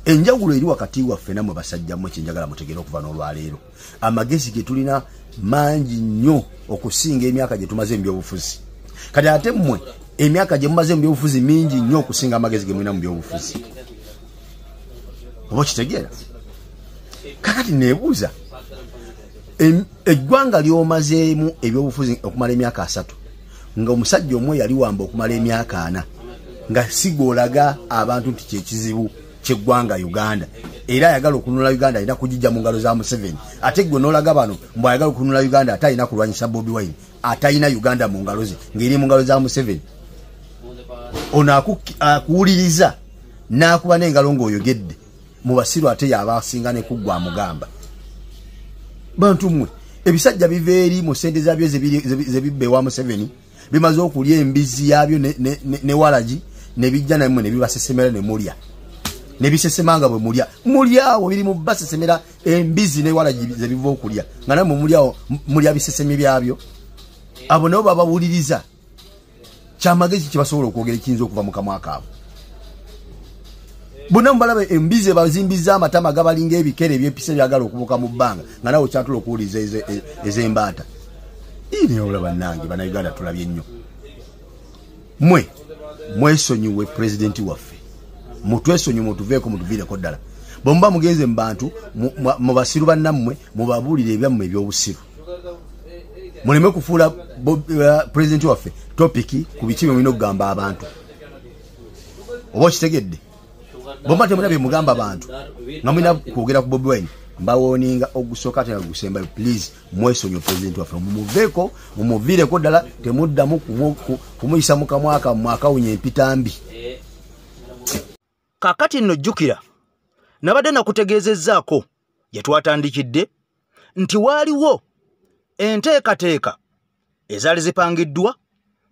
enjawulo eri wakati waffe nammwe basajja mmwe kyenjagala mutegeera okuva n'olwaleero amagezi ge tulina mangi nnyo okusinga emyaka gye tumaze mu byobufuzi kati ate mmwe emyaka gye mumaze mu byobufuzi mingi nnyo okusinga amagezi ge mulina mu byobufuzi oba kitegeera kakati neebuuza eggwanga ly'omazeemu ebyobufuzi okumala emyaka 3 nga omusajja omwe yali wamba okumala emyaka 4 nga sigolaga abantu nti kyekizibu ky'eggwanga Uganda era ayagala okununula Uganda alina kugijja mu ngalo za Museveni ate gwe n'olaga bano mbu ayagala okununula Uganda ate alina kulwanyisa Bobi Wine atalina Uganda mu ngalo ze ng'eri mu ngalo za Museveni ono akuwuliriza n'akuba n'engalo ng'oyogedde mu basiru ate yaba asinga ne kuggwa amugamba bantu mmwe ebisajja biva eri mu ssente zaabyo ze bibba ewa Museveni bimaze okulya embizi yaabyo ne walagi ne bijja nammwe ne bibasesemera ne mulya ne bisesemanga bwe mulyawo biri mu basesemera embizi ne walagi ze biva okulya nga nammwe mulya bisesemi byabyo abo nabo babawuliriza kyamagezi kibasobola okwogera ekiyinza okuva mu kamwa kaabo bonna mubalaba embizi bazimbiza amatama gabalinga ebikere ebyepisa byagala okubuuka mu bbanga nga nawe kyatula okuwuliriza ez'embaata ini olaba nange bannayuganda tulabye nnyo mwesonyiwe pulezidenti waffe mutwesonyiwe mutuveeko mutuviireko ddala bwemuba mugenze mu bantu mu basiru bannammwe mubabuulire ebyammwe ebyobusiru muleme kufuula pulezidenti waffe topiki ku biki bye mulina okugamba abantu oba okitegedde bomba temulabye mugamba abantu nga mulina kwogera ku Bobi Wine mbawooninga ogusooka ate nga gusembayo please mwesonyiwe pulezidenti waffe mumuveeko mumuviireko ddala temuddamu kumuyisa mu kamwa kammwe akawunya empitambi kakati nno jjukira nabadde nakutegeezezzaako gye twatandikidde nti waaliwo enteekateeka ezaali zipangiddwa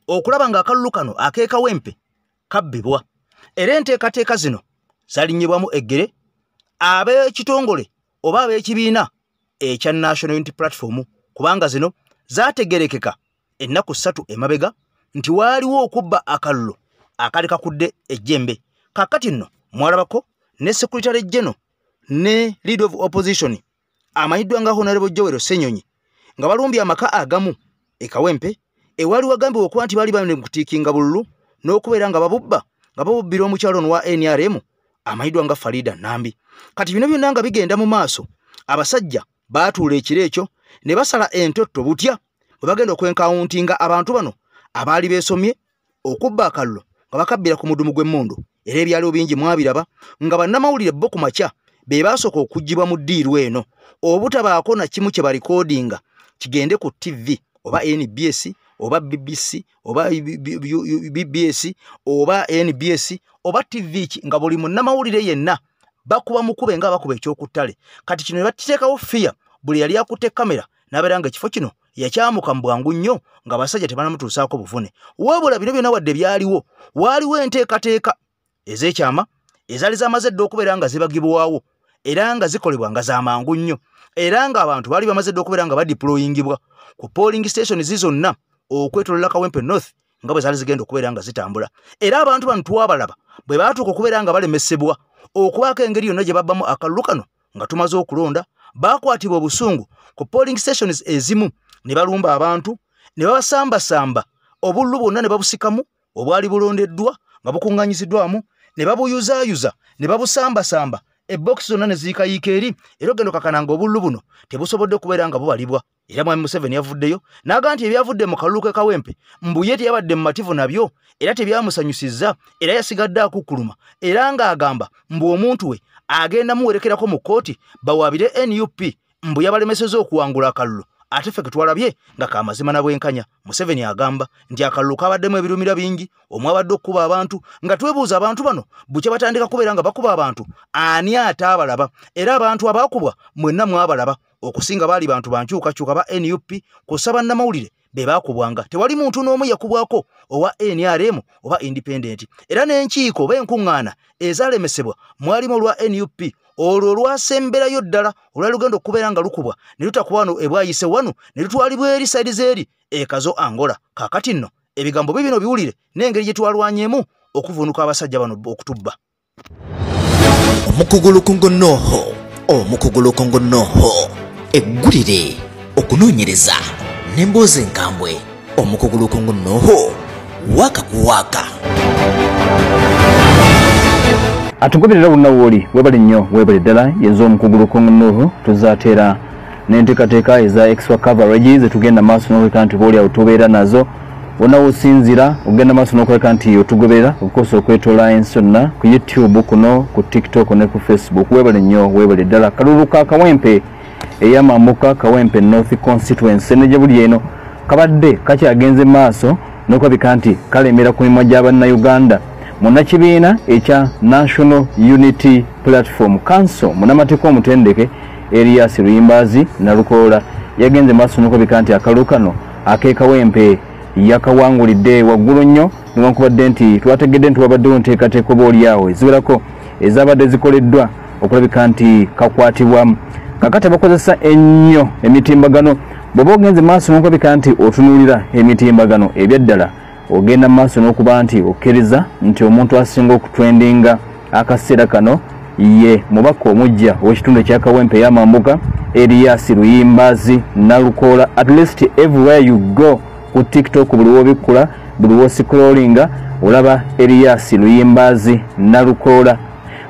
okulaba ng'akalulu kano akeekawempe kabbibwa era enteekateeka zino zalinnyibwamu eggere ab'ekitongole oba ab'ekibiina ekya National Unity Platform kubanga zino zaategerekeka ennaku 3 emabega nti waaliwo okubba akalulu akali kakudde ejjembe kakati nno mwalabako ne Secretary General ne Leader of Opposition amanyiddwa nga Honorable Joel Ssenyonyi nga balumbye amaka agamu ekawempe ewali wagambibwa okuba nti baali bali kutiikinga bululu n'okubeera nga babubbira omukyalo ono wa NRM amanyiddwa nga Farida Nambi kati bino byonna nga bigenda mu maaso abasajja baatuula ekiro ekyo ne basala entotto butya bwe bagenda okwenkawuntinga abantu bano abaali beesomye okubba akalulu nga bakabbira ku mudumu gw'emmundu era ebyaliwo bingi mwabiraba nga bannamawulire bo ku makya be baasooka okuggibwa mu ddiiru eno obutabaako na kimu kye barikoodinga kigende ku TV oba NBS oba BBC oba BBS oba NBS oba TV nga buli munnamawulire yenna bakuba mukube nga bakuba ekyokuttale kati kino ne bakiteekawo fiya buli yali akutte kamera n'abeera nga ekifo kino yakyamuka mu bwangu nnyo nga basajja tebanamutuusaako buvune wabula bino byonna wadde byaliwo waaliwo enteekateeka ez'ekyama ezaali zamaze dde okubeera nga zibagibwawo era nga zikolebwa nga z'amangu nnyo era nga abantu baali bamaze dde okubeera nga badiployingibwa ku polling station zonna okwetolola Kawempe North nga bwe zaali zigenda okubeera nga zitambula era abantu bano twabalaba bwe baatuuka okubeera nga balemesebwa okubaako engeri yonna gye babbamu akalulu kano nga tumaze okulonda baakwatibwa obusungu ku polling stations ezimu ne balumba abantu ne babasambasamba obululu bwonna ne babusikamu obwali bulondeddwa nga bukuŋŋanyiziddwamu ne babuyuzaayuza ne babusambasamba ebokisi zonna ne ziikayiika eri era ogenda okakananga obululu buno tebusobodde okubeera nga bubalibwa era mwami Museveni yavuddeyo n'aga nti ebyavudde mu kalulu ke Kawempe mbuye teyabadde mu mativu nabyo era tebyamusanyusizza era yasigadde akukkuluma era ng'agamba mbu omuntu we agenda muwerekerako mu kkooti bawaabire NUP mbu yabalemesezza okuwangula akalulu ate ffe ketwalabye nga kamazima na bwenkanya. Museveni agamba nti akalulu kabaddemu ebirumira bingi omwabadde okuba abantu nga twebuuza abantu bano bukya batandika kubeera nga bakuba abantu ani ate abalaba era abantu abaakubwa mwenna mwabalaba okusinga baali bantu bankyukakyuka ba NUP kusaba nnamawulire be baakubwanga tewali muntu n'omu yakubwako owa NRM oba independent era n'enkiiko b'enkuŋŋaana ezalemesebwa mwalimu olwa NUP olwo lwasemberayo ddala olwali lugenda okubeera nga lukubwa ne lutakuba wano ebwayise wano ne lutwalibwa eri saidi z'eri ekazo Angola. Kaakati nno ebigambo bibino biwulire n'engeri gye twalwanyeemu okuvunuka abasajja bano okutubba. Omukugulukungu noho eggulire okunoonyereza n'emboozi enkambwe. Omukugulukungu noho waka kuwaka. Atugoberera bunnawoli webali nnyo webali ddala yenza omukugulukungu noho tuzateera n'enteekateeka eza extra coverage zetugenda maaso n'okuleka nti boolyawo tubeera nazo wonna wosinzira ogenda maaso n'okuleka nti otugoberera okukosa okwetoola ensi yonna ku YouTube kuno ku TikTok ne ku Facebook. Webali nnyo webali ddala. Kalulu ka Kawempe ey'Amambuka Kawempe North Constituency ne gye buli eno kabadde kakyagenze maaso n'okulabika nti kalemera ku mimwa gy'Abannayuganda. Munnakibiina ekya National Unity Platform Council munnamateeka omutendeke Erias Luyimbazi Nalukoola yagenze maaso n'okulabika nti akalulu kano ak'Ekawempe yakawangulidde waggulu nnyo newankubadde nti twategedde nti wabaddewo nteekateeka obaolyawo eziwerako ezabadde zikoleddwa okulabika nti kakwatibwamu. Kakati bakozesa ennyo emitimbagano bw'oba ogenze maaso n'okulabika nti otunuulira emitimbagano ebyaddala ogenda maaso n'okuba nti okkiriza nti omuntu asinga okutwendinga akaseera kano ye mubaka omujja ow'ekitundu eky'Akawempe ey'Amambuka Erias Luyimbazi Nalukoola. At least everywhere you go ku TikTok buli w'obikkula buli w'oscrollinga olaba Erias Luyimbazi Nalukoola.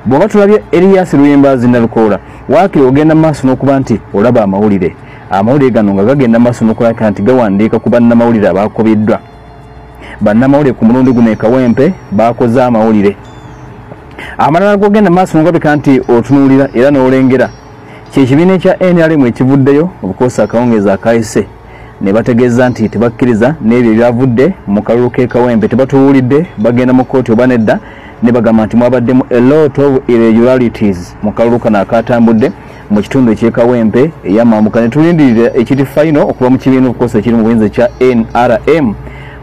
Bw'oba tulabye Erias Luyimbazi Nalukoola waakiri ogenda maaso n'okuba nti olaba amawulire gano nga gagenda maaso n'okulabika nti gawandiika ku bannamawulire abaakubiddwa. Bannamawulire ku mulundi guno Kawempe baakoze amawulire amalala gogenda maaso n'okulabika nti otunuulira era n'olengera kyekibiina ekya NRM ekivuddeyo obukoosa akawungeezi akayise ne bategeeza nti tebakkiriza n'ebyo ebyavudde mu kalulu k'Ekawempe tebatuwulidde bagenda mu kkooti oba nedda ne bagamba nti mwabaddemu a lot of irregularities mu kalulu kano akatambudde mu kitundu eky'Ekawempe ey'Amambuka. Ne tulindirira ekiri final okuva mu kibiina obukoosa ekiri mu buyinza ekya NRM.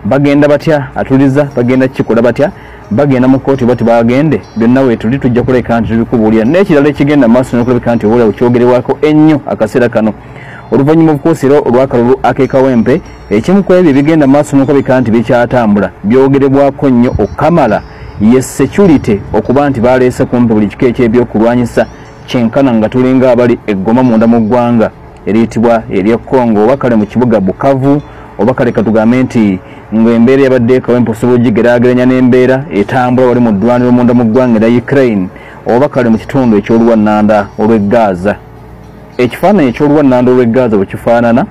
Bagenda batya atuliza bagenda kikola batya bagenda mu kkooti bati bagende byonna weetuli tujja kuleka nti tubikubuulira n'ekirala ekigenda maaso n'okulabika nti oboolyawo kyogerewako ennyo akaseera kano oluvannyuma obukoosero olw'akalulu ak'Ekawempe. Ekimu ku ebyo bigenda maaso n'okulabika nti bikyatambula byogerebwako nnyo okamala ye security okuba nti baleese kumpi buli kika eky'ebyokulwanyisa kyenkana nga tulinga abali eggoma munda mu ggwanga eriyitibwa erya Congo oba kale mu kibuga Bukavu oba kale katugambe nti ng'embeera yabadde Ekawempe osobola ogigeraageranya n'embeera etambula wali mu ddwaniro munda mu ggwanga erya Ukraine oba kale mu kitundu eky'oluwannanda olw'e Gaza. Ekifaananyi eky'oluwannanda olw'e Gaza bwe kifaanana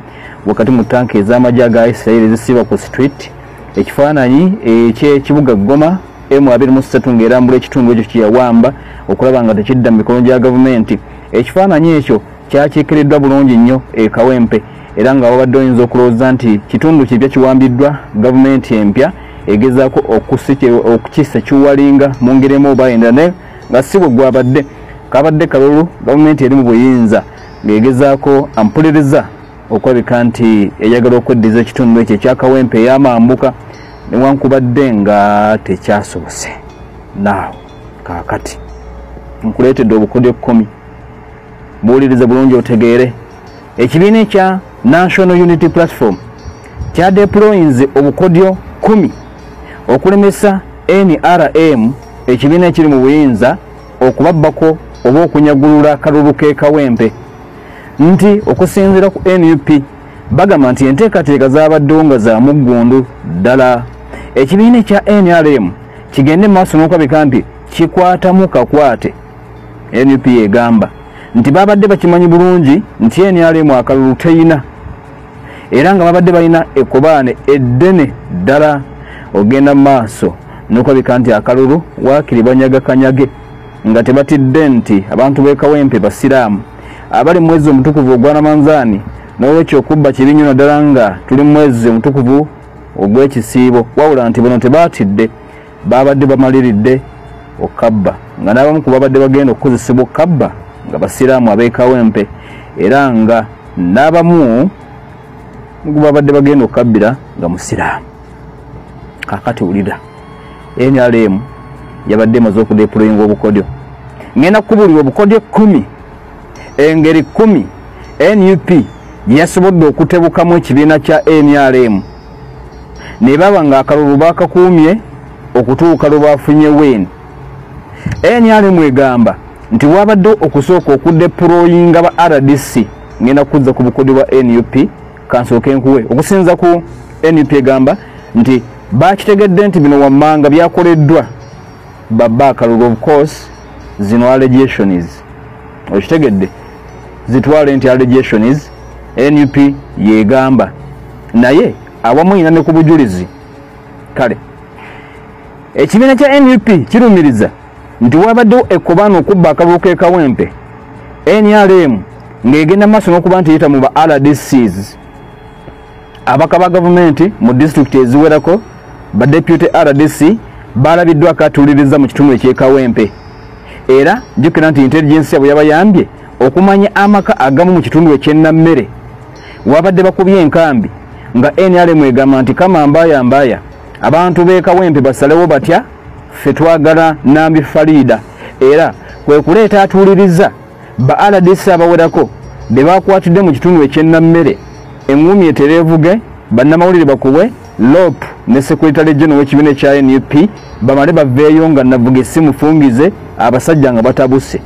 wakati mu tanka ez'amagye aga Isirayiri ezisiba ku street. Ekifaananyi eky'ekibuga Goma M23 ng'erambula ekitundu ekyo kyeyawamba okulaba nga tekidda mu mikono gya gavumenti. Ekifaananyi ekyo kyakiikiriddwa bulungi nnyo Kawempe era nga wabadde oyinza okulowooza nti kitundu kipya kiwambiddwa gavumenti empya egezaako okukisa kiwalinga mu ngeri emu oba endala nga si bwe gwabadde kabadde kalulu gavumenti eri mu buyinza ng'egezaako ampuliriza okulabika nti eyagala okweddiza ekitundu ekyo eky'Akawempe ey'Amambuka newankubadde nga tekyasobose. Naawe kaakati nkuleetedde obukodyo 10 buwulirize bulungi otegeere. Ekibiina ekya National Unity Platform kya deployinze obukodyo 10 okulemesa NRM ekibiina ekiri mu buyinza okubabbako oba okunyagulula akalulu k'Ekawempe nti okusinziira ku NUP bagamba nti enteekateeka zabaddewo nga za muggundu ddala. Ekibiina ekya NRM kigende maaso n'okulabika nti kikwatamu kakwate. NUP egamba nti babadde bakimanyi bulungi nti NRM akalulu teyina era nga babadde balina ekkobaane eddene ddala. Ogenda maaso n'okulabika nti akalulu waakiri banyagakanyage nga tebatidde nti abantu b'Ekawempe basiraamu abali mu mwezi omutukuvu ogw'Ramazaani n'olwekyo okubba kibi nnyo naddala nga tuli mu mwezi omutukuvu ogw'ekisiibo wabula nti bono tebaatidde babadde bamaliridde okabba nga n'abamu ku babadde bagenda okukozesebwa okabba nga basiraamu ab'ekawempe era nga n'abamu ku babadde bagenda okabbira nga musiraamu. Kaakati wulira NRM yabadde emaze okudeployinga obukodyo ngenda kubuulira obukodyo 10 engeri 10 NUP yasobodde okutebukamu ekibiina kya NRM ne baba nga akalulu baakakuumye okutuuka lwe bafunye win. NRM egamba nti wabadde okusooka okudeployinga ba RDC ngenda kuzza ku bukodyo bwa NUP kansooke nkuwe okusinza ku NUP egamba nti bakitegedde nti bino wammanga byakoleddwa baba akalulu of course zino allegations okitegedde zitwale nti allegations NUP yegamba naye awamu ina ne ku bujulizi. Kale ekibiina kya NUP kirumiriza nti wabaddewo ekkobaana okubba akalulu k'ekawempe NRM ng'egenda maaso n'okuba nti yita mu ba RDCs abaka ba gavumenti mu disitulikiti eziwerako ba deputy RDC balabiddwa akatuuliriza mu kitundu eky'ekawempe era jjukira nti intelligence yabwe yabayambye okumanya amaka agamu mu kitundu eky'ennammere wabadde bakubye enkambi nga NRM egamba nti kama mbaaya abantu b'ekawempe basalewo batya ffe twagala Nambi Farida era kwe kuleeta atuuliriza ba RDC abawerako be bakwatidde mu kitundu eky'ennammere engumi etereevuge bannamawulire bakubwe LOP ne Secretary General w'ekibiina kya NUP bamale baveeyo nga navuga essimu fungize abasajja nga batabuse.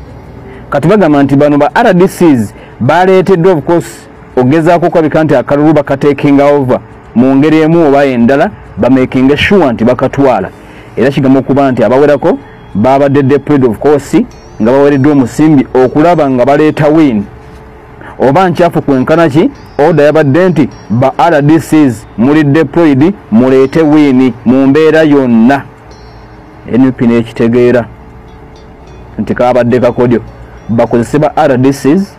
Kati bagamba nti bano ba RDCs baleeteddwa of course ogezaako kwabika nti akalulu bakateekinga over mu ngeri emu oba endala bamakinga sure nti bakatwala era kigamba okuba nti abawerako babadde deployed of course nga bawereddwa omusimbi okulaba nga baleeta win oba nkyafu kwenkana ki order yabadde nti ba RDCs muli deployed muleete win mu mbeera yonna. NUP n'ekitegeera nti kabadde kakodyo bakozese ba RDCs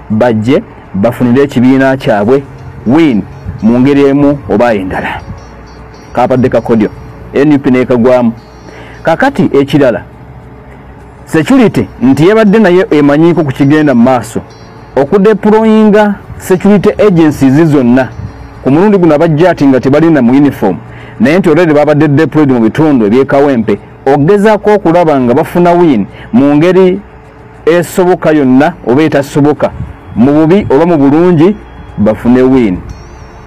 bajje bafunire ekibiina kyabwe win mu ngeri emu oba endala. Kabadde kakodyo NUP n'ekagwamu. Kakati ekirala security nti yabadde naye emanyiiko ku kigenda mu maaso okudeployinga security agencies zonna ku mulundi guno abajja ati nga tebalina mu uniform naye nti already babadde deployed mu bitundu ebyekawempe ogezaako okulaba nga bafuna win mu ngeri esoboka yonna oba etasoboka mu bubi oba mu bulungi bafune win.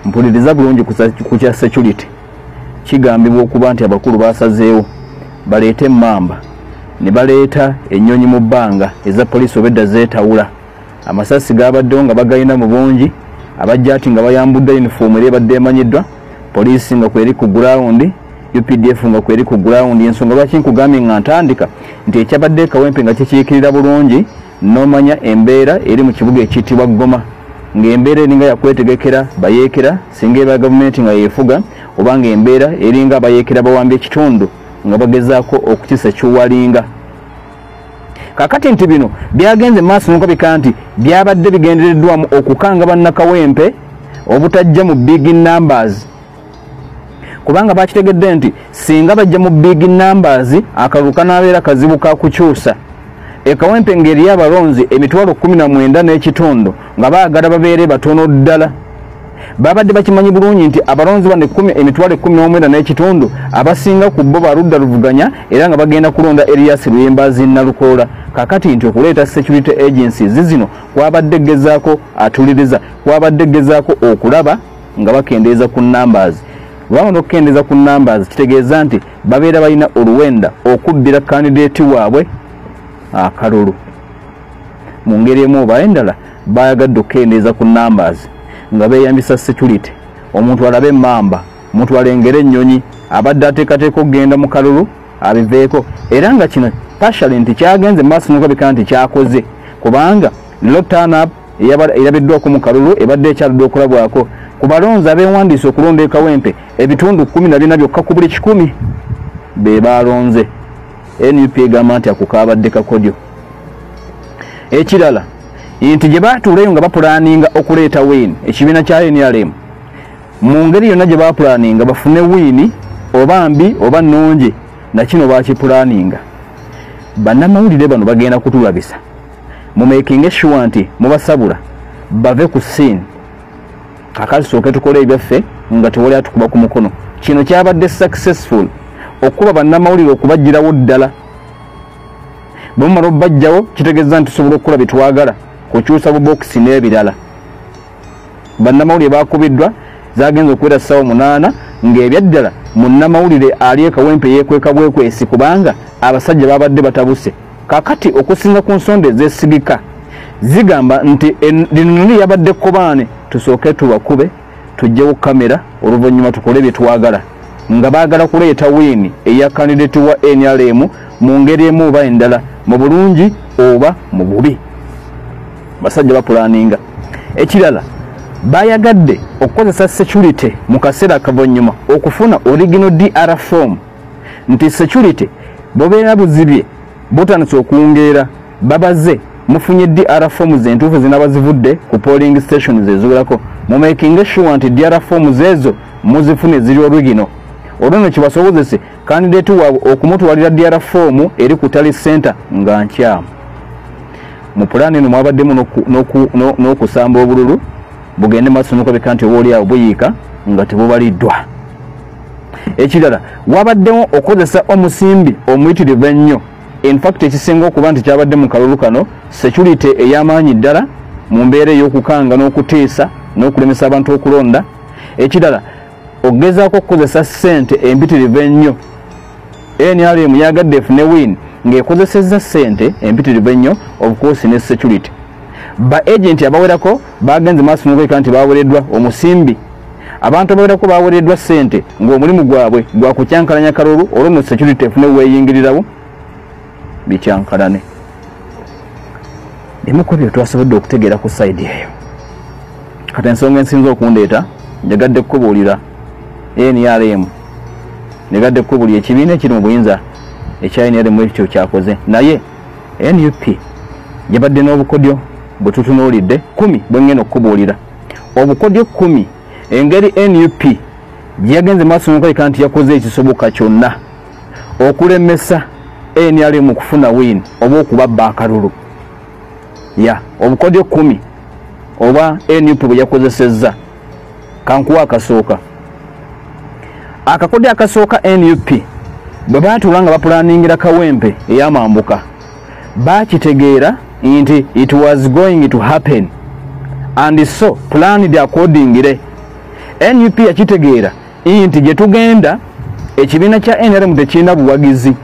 Mpuliriza bulungi ku kya security kigambibwa okuba nti abakulu basazeewo baleete mamba ne baleeta ennyonyi mu bbanga eza poliisi obedda zeetawula amasasi gabaddewo nga bagayina mu bungi abajja ati nga bayambudde uniform eri ebadde emanyiddwa poliisi nga kweri ku ground UPDF nga kweri ku ground. Ensonga lwaki nkugambye nga ntandika nti ekyabadde ekawempe nga kikiikirira bulungi n'omanya embeera eri mu kibuga ekiyitibwa Goma ng'embeera eringa yakwetegekera bayeekera singa eba gavumenti nga yeefuga oba ng'embeera eringa abayeekera bawambye ekitundu nga bagezaako okukisa kyuwalinga. Kakati nti bino byagenze maaso n'okabika nti byabadde bigendereddwamu okukanga bannakawempe obutajja mu big numbers kubanga bakitegedde nti singa bajja mu big numbers akalulu kanaabeera kazibu ka kukyusa. Ekawempe ngeri y'abalonzi emitwalo 19 n'ekitundu nga baagala babeere batono ddala. Babadde bakimanyi bulungi nti abalonzi bane emitwalo 19 n'ekitundu abasinga ku bo baludda luvuganya era nga bagenda kulonda Elias Luyembazi Nalukoola. Kakati nti okuleeta security agencies zino kwabadde gezaako atuliriza kwabadde gezaako okulaba nga bakendeeza ku numbers. Bwabona okukendeeza ku numbers kitegeeza nti babeera balina oluwenda okubbira candidate waabwe akalulu mu ngeri emu oba endala bayagadde okukendeeza ku numbers nga beeyambisa security omuntu alabe mamba omuntu alengere ennyonyi abadde ateekateeka okugenda mu kalulu abiveeko era nga kino partially nti kyagenze maaso n'okabika nti kyakoze kubanga lo turn up erabiddwako mu kalulu ebadde ekyaludde okulabwako ku balonzi abeewandiisa okulonda ekawempe ebitundu 14 byokka ku buli 100 be balonze. NUP egamba nti ako kaabadde kakodyo. Ekirala nti gye baatuulayo nga bapulaninga okuleeta wiini ekibiina kya NRM mu ngeri yonna gye bapulaninga bafune wiini oba mbi oba nnungi nakino bakipulaninga bannamawulire bano bagenda kutulabisa mumakinge sure nti mubasabula bave ku scene kakati sooke tukole ebyaffe nga tewali atukuba ku mukono kino kyabadde successful okuba bannamawulire okubajjirawo ddala bwe mumala obbajjawo kitegeeza nti tusobola okukola bye twagala kukyusa bubokisi n'ebirala bannamawulire bakubiddwa zagenza okuwera ssaawa 8 ng'ebyaddala munnamawulire ali ekawempe yeekweka bwekwesi kubanga abasajja babadde batabuse kakati okusinga ku nsonda ezeesigika zigamba nti lino lyabadde kkobaane tusooke tubakube tujjewo kamera oluvannyuma tukole bye twagala nga baagala kuleeta wiini eya kandidati wa NRM mu ngeri emu oba endala mu bulungi oba mu bubi basajja bapulaninga ekirala bayagadde okukozesa security mu kaseera akavanyuma okufuna original DR form nti security bobeera buzibye butandise okwongeera babaze mufunye DR forms entuufu zinabazivudde ku polling stations eziwerako mu making sure nti DR forms ezo muzifune ziri original olwono kibasobozese kandidate waabwe okumutwalira DR form eri ku tally center nga nkyamu mu pulani eno mwabaddemu n'okusamba obululu bugende maaso n'okulabika nti oba oli awo buyiika nga tebubaliddwa ekirala wabaddemu okukozesa omusimbi omuyitirivu ennyo in fact ekisinga okuba nti kyabadde mu kalulu kano security ey'amaanyi ddala mu mbeera ey'okukanga n'okuteesa n'okulemesa abantu okulonda ekirala okugezaako okukozesa ssente empitirivu ennyo NRM yagadde efune wiini ng'ekozesezza ssente empitirivu ennyo of course ne security ba agenti abawerako bagenze maaso n'okulabika nti bawereddwa omusimbi abantu abawerako bawereddwa ssente ng'omulimu gwabwe gwa kukyankalanya kalulu olwo security efune weeyingirirawo bikyankalane bimu ku byo twasobodde okutegeera ku sayidi eyo kati ensonga ensinza okundeeta njagadde kukubuulira NRM negadde kukubuulira ekibiina ekiri mu buyinza ekya NRM ekyo kyakoze naye NUP yabadde n'obukodyo bwe tutunuulidde 10 bwe ngenda okukubuulira obukodyo 10 engeri NUP gye yagenze maaso n'okulabika nti yakoze ekisoboka kyonna okulemesa NRM kufuna wiini oba okubabba akalulu ya obukodyo 10 oba NUP bwe yakozesezza kankuwa akasooka akakodyo akasooka NUP bwe baatuula nga bapulaningira kawempe ey'amambuka bakitegeera nti it was going to happen and so planned accordingly NUP yakitegeera nti gye tugenda ekibiina kya NRM tekirina buwagizi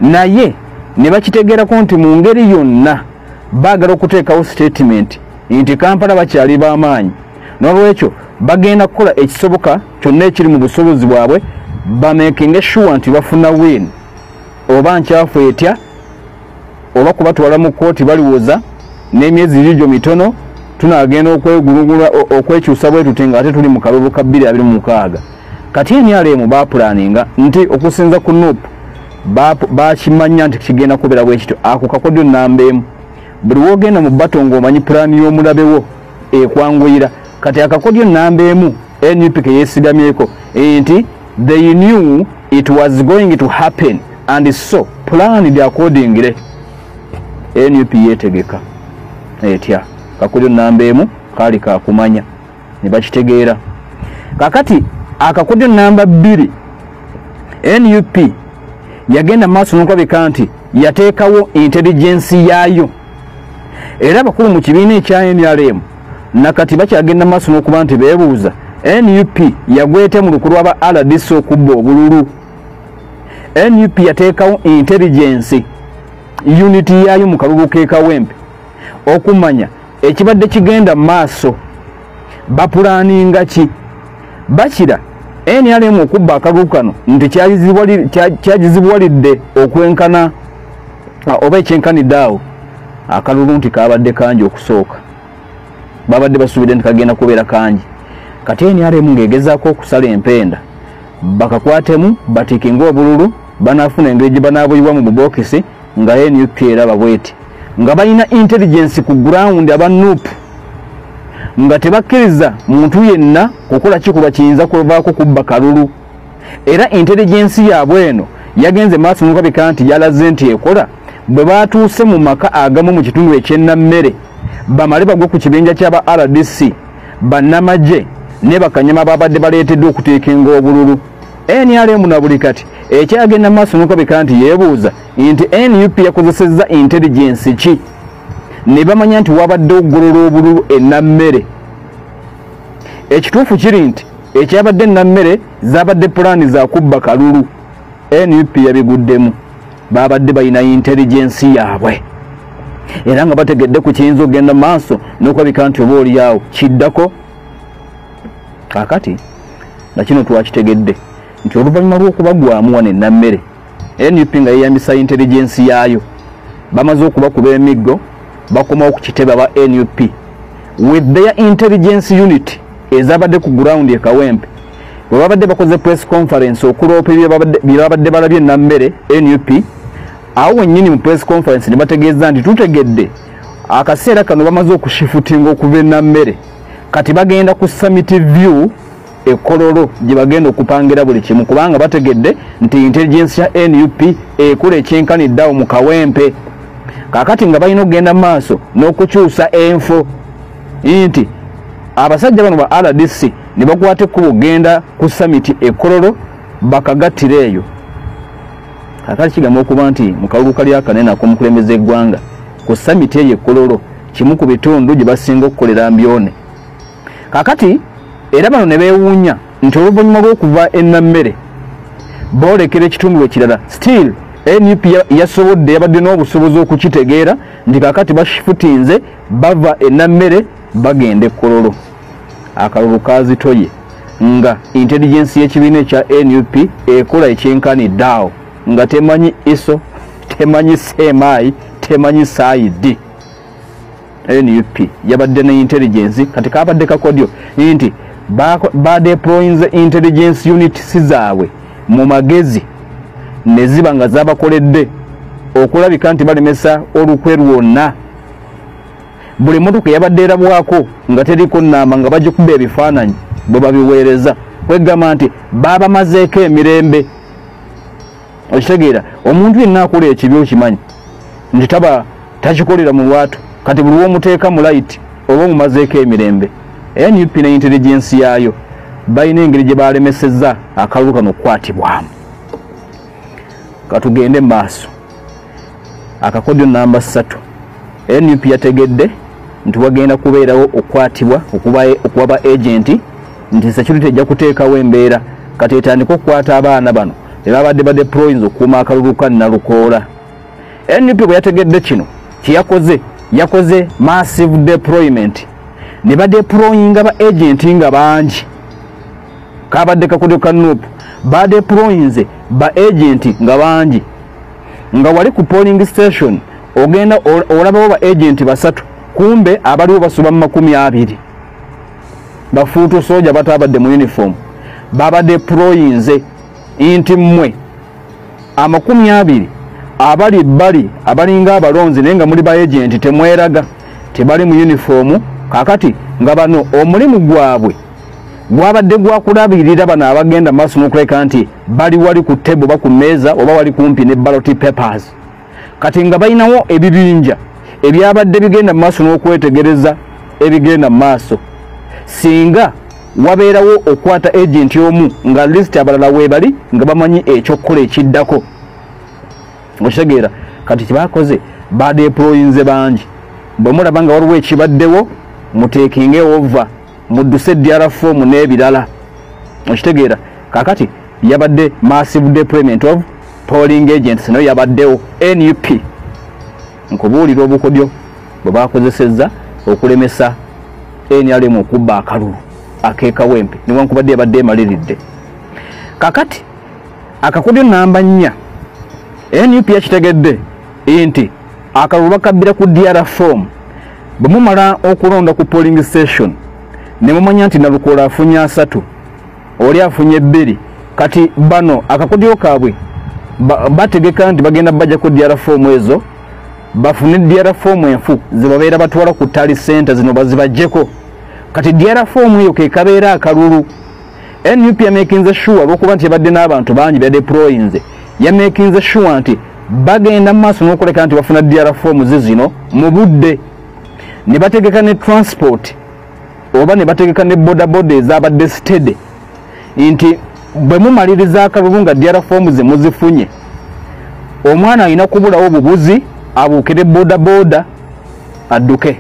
naye ne bakitegeerako nti mu ngeri yonna baagala okuteekawo statement nti Kampala bakyali b'amaanyi n'olwekyo bagenda kukola ekisoboka kyonna ekiri mu busobozi bwabwe bamakinge sure nti bafuna wiini oba nkyafu etya oba kubatwala mu kkooti baliwoza n'emyezi gigyo mitono tunaagenda okwegulugula okwekyusa bwe tuti nga ate tuli mu kalulu ka 2026 kati NRM bapulaninga nti okusinza ku NUP bakimanya nti kigenda kubeera bwe kityo ako kakodyo nnamba emu buli wogenda mu bbato ng'omanyi pulaani y'omulabewo ekwanguyira kati akakodyo nnamba emu NUP ke yeesigamyeko nti they knew it was going to happen and so planned accordingly NUP yeetegeka etya kakodyo nnamba emu kaali kakumanya ne bakitegeera kakati akakodyo nnamba 2 NUP yagenda maaso n'okulabika nti yateekawo intelligence yaayo era abakulu mu kibiina ekya NRM nakati bakyagenda maaso n'okuba nti beebuuza NUP yagwete mu lukulu lw'aba RDC okubba obululu NUP yateekawo intelligence unity yaayo mu kalulu k'ekawempe okumanya ekibadde kigenda maaso bapulaninga ki bakira NRM okubba akalulu kano nti kyagizibwalidde okwenkana oba ekyenkanidde awo akalulu nti kabadde kangi okusooka babadde basuubidde nti kagenda kubeera kangi kati NRM ng'egezaako okusala empenda bakakwatemu batikinga obululu banaafuna engeri gye banaabuyibwa mu bubokisi nga NUP eraba bweti nga balina intelligence ku ground aba NUP nga tebakkiriza muntu yenna kukola kikuba kiyinza kuvaako kubba kalulu era intelligence yaabwe eno yagenze maaso n'okabika nti yalaze nti ekola bwe baatuuse mu maka agamu mu kitundu ekyennammere bamale bagwe ku kibinja ky'aba RDC bannamagye ne bakanyama babadde baleeteddwa okuteekenga obululu NRM na buli kati ekyagenda maaso n'okabika nti yeebuuza nti NUP yakozesezza intelligence ki ne bamanya nti wabadde ogolola obululu ennammere ekituufu kiri nti ekyabadde ennammere zabadde pulaani za kubba kalulu NUP yabiguddemu babadde balina intelligence yaabwe era nga bategedde ku kiyinza okugenda maaso n'okulabika nti oba olyawo kiddako kakati nakino twakitegedde nti oluvannyuma lw'okubagwamu wano ennammere NUP nga yeyambisa intelligence yaayo bamaze okubakuba emiggo bakomawo ku kitebe aba NUP with their intelligence unit ezabadde ku ground e Kawempe bwe babadde bakoze press conference okuloopa bye babadde balabye ennammere NUP awo wennyini mu press conference ne bategeeza nti tutegedde akaseera kano bamaze okushifutinga okuva ennammere kati bagenda ku summit view ekololo gye bagenda okupangira buli kimu kubanga bategedde nti intelligence ya NUP ekula ekyenkaniddeawo mu Kawempe kakati nga balina okugenda maaso n'okukyusa enfo nti abasajja bano ba RDC ne bakwata ekkubo okugenda ku summit ekololo bakagattira eyo kakati kigamba okuba nti mu kalulu kali akanene ak'omukulembeze eggwanga ku summit eyo ekololo kimu ku bitundu gye basinga okukolera mbyone kakati era bano ne beewuunya nti oluvannyuma lw'okuva ennammere boolekera ekitundu ekirala still NUP yasobodde yabadde n'obusobozi okukitegeera nti kakati bashifutinze bava ennammere bagenda ekololo akalulu kaazitoye nga intelligence y'ekibiina ekya NUP ekola ekyenkaniddeawo nga temanyi ISO temanyi SMI temanyi SAID NUP yabadde ne intelligence kati kabadde kakodyo nti badeployinze intelligence units zaabwe mu magezi ne ziba nga zabakoledde okulabika nti balemesa olukwe lwonna buli motoka yabadde erabwako nga teriko nnamba nga bajja kuba ebifaananyi bwe babiweereza kwegamba nti babamazeeko emirembe okitegeera omuntu yenna akola ekibi okimanyi nti taba takikolera mu lwatu kati buli womuteeka mu layiti oba omumazeeko emirembe NUP ne intelligence yaayo balina engeri gye balemesezza akalulu kano okukwatibwamu katugende maaso akakodyo namba 3 NUP yategedde nti wagenda kubeerawo okukwatibwa okuba ba agenti nti security ejja kuteekawo embeera kati etandika okukwata abaana bano ebabadde badeployinza okukuuma akalulu ka Nalukoola NUP bwe yategedde kino yakoze massive deployment ne badeployinga ba agenti nga bangi kabadde kakodyo ka NUP badeployinze ba agenti nga bangi nga wali ku polling station ogenda olabawo ba agenti basatu kumbe abaliwo basuba mu 20 bafuuto soja batabadde mu uniform babadeployinze inti mmwe 20 abali abalinga abalonzi naye nga muli ba agenti temweraga tebali mu uniform kakati nga bano omulimu gwabwe gwabadde gwakulabirira bano abagenda maaso n'okuleka nti bali wali ku table ba ku mmeeza oba wali kumpi ne ballot papers kati nga balinawo ebibinja ebyabadde bigenda maaso n'okwetegereza ebigenda maaso singa wabeerawo okwata agenti omu nga list abalala weebali nga bamanyi ekyokukola ekiddako okitegeera kati kibakoze badeployinze bangi bwe mulaba nga waliwo ekibaddewo muteekinge over mudduse DRFOM n'ebirala okitegeera kakati yabadde massive deployment of polling agents nayo yabaddewo NUP nkubuulira obukodyo bwe bakozesezza okulemesa NRM okubba akalulu ak'ekawempe newankubadde yabadde emaliridde kakati akakodyo namba 4 NUP yakitegedde nti akalulu bakabbira ku DRFOM bwe mumala okulonda ku polling station ne mumanya nti Nalukoola afunye 3 oli afunye 2 kati bano akakodyo kaabwe bategeka nti bagenda bajja ku DRFOM ezo bafune DRA form enfu zibabeera batwala ku tali center zino bazibajjeko kati DRA form eyo ke kabeera akalulu NUP ya making sure lwokuba nti yabadde n'abantu bangi bya deployinze ya making sure nti bagenda maaso n'okuleka nti bafuna DRA form zino mu budde ne bategeka ne transport oba ne bategeka ne bodaboda ezabadde steady nti bwe mumaliriza akalulu nga DRA form ze muzifunye omwana alina kubulawo obubuzi abuukire bodaboda adduke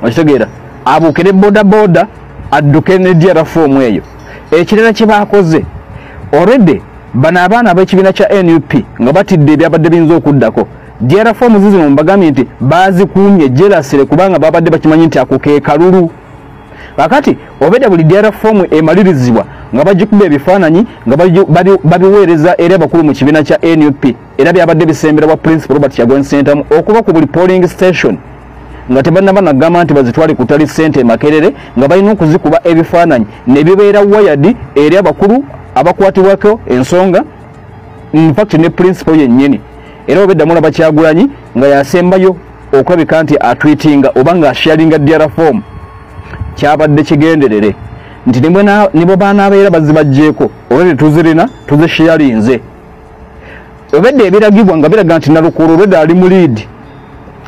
okitegeera abuukire bodaboda adduke ne DRA form eyo ekirala kye baakoze already bano abaana ab'ekibiina kya NUP nga batidde ebyabadde biyinza okuddako DRA form zino mbagambye nti baazikuumye jelasire kubanga babadde bakimanyi nti ako ke kalulu kakati obedda buli DRA form emalirizibwa nga bagikuba ebifaananyi nga babiweereza eri abakulu mu kibiina kya NUP era byabadde bisembera bwa Principal Robert Kyagulanyi Ssentamu okuba ku buli polling station nga tebannaba nagamba nti bazitwale ku tali ssente Makerere nga balina okuzikuba ebifaananyi ne bibeera wayadi eri abakulu abakwatibwako ensonga in fact ne Principal yennyini era obedda mulaba Kyagulanyi nga yasembayo okulabika nti atweetinga oba nga asharinga DRA form kyabadde kigenderere nti nibo baana abeera bazibajjeeko olwedde tuzirina tuzisharinze obedde ebiragibwa nga biraga nti Nalukulu olwedde ali mu lead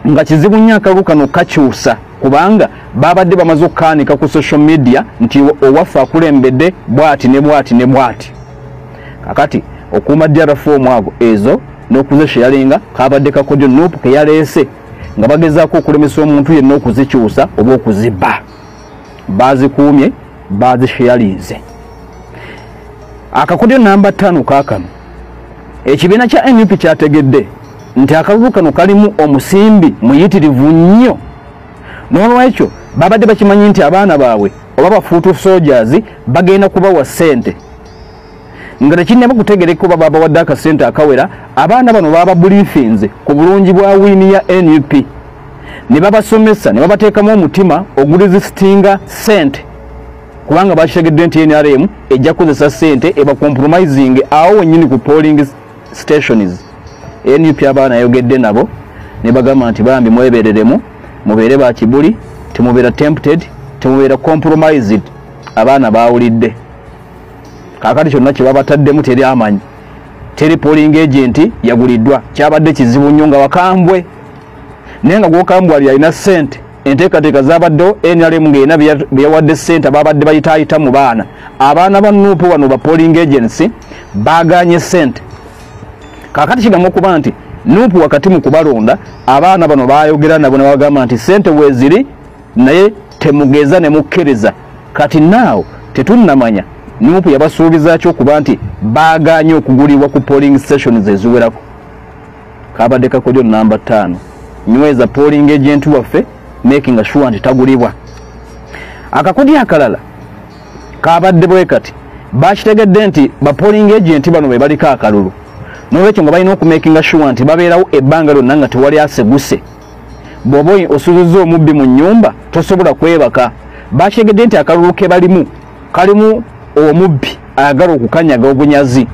nga kizibu nnyo akalulu kano kakyusa kubanga babadde bamaze okukaanika ku social media nti owaffe akulembedde bwati ne bwati ne bwati kakati okuuma DRA form ago ezo n'okuzisharinga kabadde kakodyo Nuupu ke yaleese nga bagezaako okulemesa omuntu yenna okuzikyusa oba okuzibba bazikuumye bazisharinze akakodyo namba 5 kaakano ekibiina kya NUP kyategedde nti akalulu kano kalimu omusimbi muyitirivu nnyo n'olwekyo babadde bakimanyi nti abaana baabwe oba bafuutu soldiers bagenda kubawa ssente nga tekinnaba kutegereka oba babawadde akasente akawera abaana bano baba briefinze ku bulungi bwa wiini ya NUP ne babasomesa ne babateekamu omutima ogulizisitinga ssente kubanga bakitegedde nti NRM ejja kukozesa ssente eba compromising awo wennyini ku polling stations NUP abaana yayogedde nabo ne bagamba nti bambi mwebereremu mubeere bakibuli temubeera tempted temubeera compromised abaana bawulidde kakati kyonna kye babataddemu teri amanyi teri polling agent yaguliddwa kyabadde kizibu nnyo nga wakambwe naye nga gwokambwe ali alina ssente enteekateeka zabaddewo NRM ng'erina byeyawadde ssente babadde bayitaayita mu baana abaana ba Nuupu bano ba polling agency baaganye ssente kakati kigamu okuba nti Nuupu wakati mu kubalonda abaana bano baayogera nabo ne bagamba nti ssente weeziri naye temugeza ne mukkiriza kati naawo tetunnamanya Nuupu yabasuubiza ki okuba nti baaganye okugulibwa ku polling stations eziwerako kabadde kakodyo namba 5 nyweza polling agent waffe making sure nti tagulibwa akakodyo akalala kabadde bwe kati bakitegedde nti ba polling agent bano be baliko akalulu n'olwekyo nga balina okumakinga sure nti babeerawo ebbanga lyonna nga tewali aseguse bw'oba osuzuzza omubbi mu nnyumba tosobola kwebaka bakitegedde nti akalulu ke balimu kalimu omubbi ayagala okukanyaga obunyazi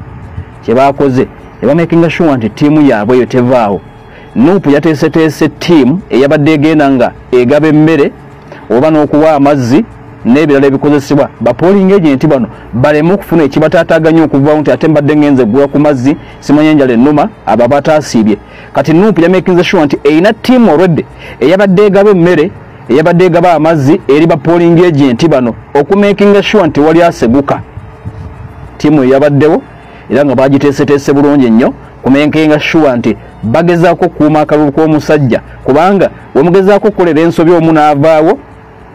kye baakoze ne bamakinga sure nti ttiimu yaabwe eyo tevaawo Nuupu yateeseteese ttiimu eyabadde egenda nga egaba emmere oba n'okuwa amazzi n'ebirala ebikozesebwa ba polling agent bano baleme okufuna ekibataataaganya okuvaawo nti ate mbadde ngenze eggula ku mazzi simanye enjala ennuma abo bataasiibye kati Nuupu yamakinze sure nti erina ttiimu already eyabadde egaba emmere eyabadde egaba amazzi eri ba polling agent bano okumakinga sure nti wali aseguka ttiimu eyabaddewo era nga bagiteeseteese bulungi nnyo kumakinga sure nti bagezaako okukuuma akalulu k'omusajja kubanga wemugezaako okukolera ensobi omu n'avaawo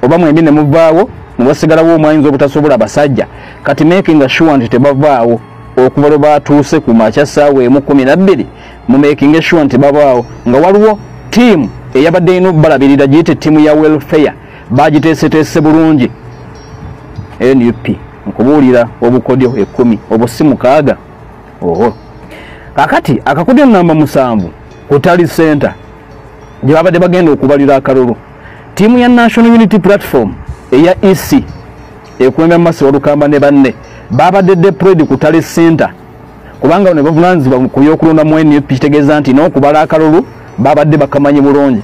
oba mwembi ne muvaawo ne wasigalawo omwayinza obutasobola basajja kati making sure nti tebavaawo okuva lwe baatuuse ku makya ssaawa emu 12 mu making sure nti babaawo nga waliwo ttiimu eyabadde ino balabirira giyite ttiimu ya welfare bagiteeseteese bulungi NUP nkubuulira obukodyo 10 obusi 6 oho kakati akakodyo namba 7 ku tali center gye babadde bagenda okubalira akalulu ttiimu ya National Unity Platform eya EC ekulembera Masi Walukamba ne banne babadde deployed ku tali center kubanga ne bavunanyizibwa ku byokulonda mu NUP kitegeeza nti n'okubala akalulu babadde bakamanyi bulungi.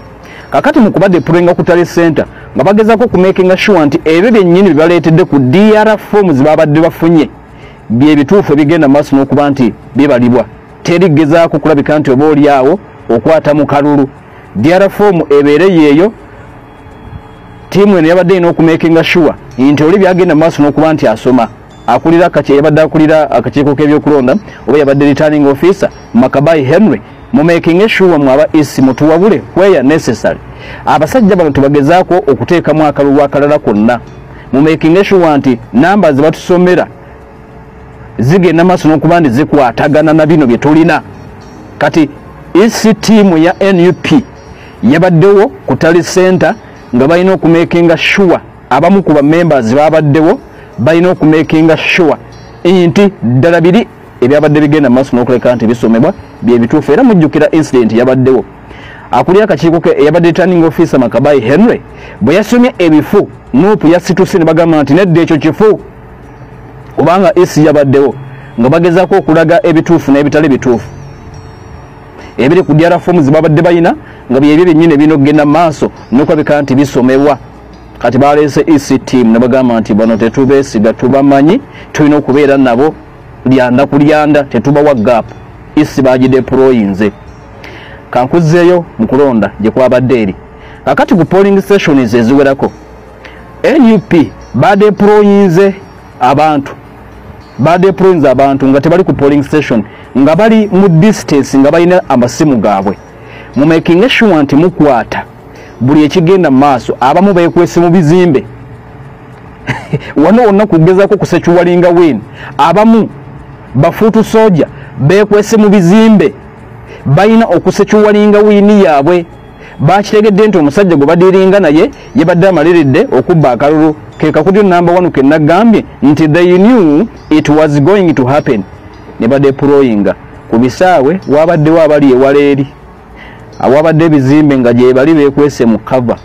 Kakati mu kubadde pulling ku tali center nga bagezako ku making sure nti ebyo byennyini bibaleetedde ku DR forms babadde bafunye bye bituufu ebigenda maaso n'okuba nti bibalibwa. Teri gezaako kulabika nti oba oli awo okwata mu kalulu. DR form ebeere yeeyo, tiimu eno yabadde ina okumakinga sure nti oli byagenda maaso n'okuba nti asoma. Akulira yabadde akulira akakiiko k'ebyokulonda oba yabadde returning officer Makabayi Henry mu making sure mwaba isi mutuwabule where necessary. Abasajja bano tubagezaako okuteekamu akalulu akalala konna mu making sure nti numbers batusomera zigenda maaso n'okuba nti zikwatagana na bino bye tulina. Kati isi tiimu ya NUP yabaddewo ku tali center nga balina okumakinga sure abamu ku members babaddewo balina okumakinga sure nti ddala biri ebyabadde bigenda maaso n'okuleka nti bisomebwa bye bituufu. Era mujjukira incident yabaddewo akuli akakiiko ke yabadde returning officer Makabayi Henry bwe yasomye ebifu nuupu yasituse ne bagamba nti nedda ekyo kifu kubanga isi yabaddewo nga bagezaako okulaga ebituufu n'ebitali bituufu ebiri ku DR forms babadde bayina nga byebyo byennyini binogenda maaso n'okulabika nti bisomebwa. Kati baleese isi team ne bagamba nti bano tetubeesiga, tubamanyi, tulina okubeera nabo lyanda ku lyanda, tetubawa gap. Isi bagideployinze. Kankuzzeeyo mu kulonda gye kwabadde eri. Kakati ku polling stations eziwerako NUP badeployinze abantu nga tebali ku polling station nga bali mu distance nga balina amasimu gaabwe mu making sure nti mukwata buli ekigenda maaso. Abamu beekwese mu bizimbe wano wonna kugezaako kusechuwalinga win. Abamu bafuutu soja beekwese mu bizimbe balina okusechuwalinga wini yaabwe. Bakitegedde nti omusajja gwe badiringa naye yabadde amaliridde okubba akalulu. Kekakudi number 1 ke nagambye nti they knew it was going to happen. Ne badeployinga ku bisaawe wabaddewo abali ewala eri awabadde ebizimbe nga gye bali beekwese mu cover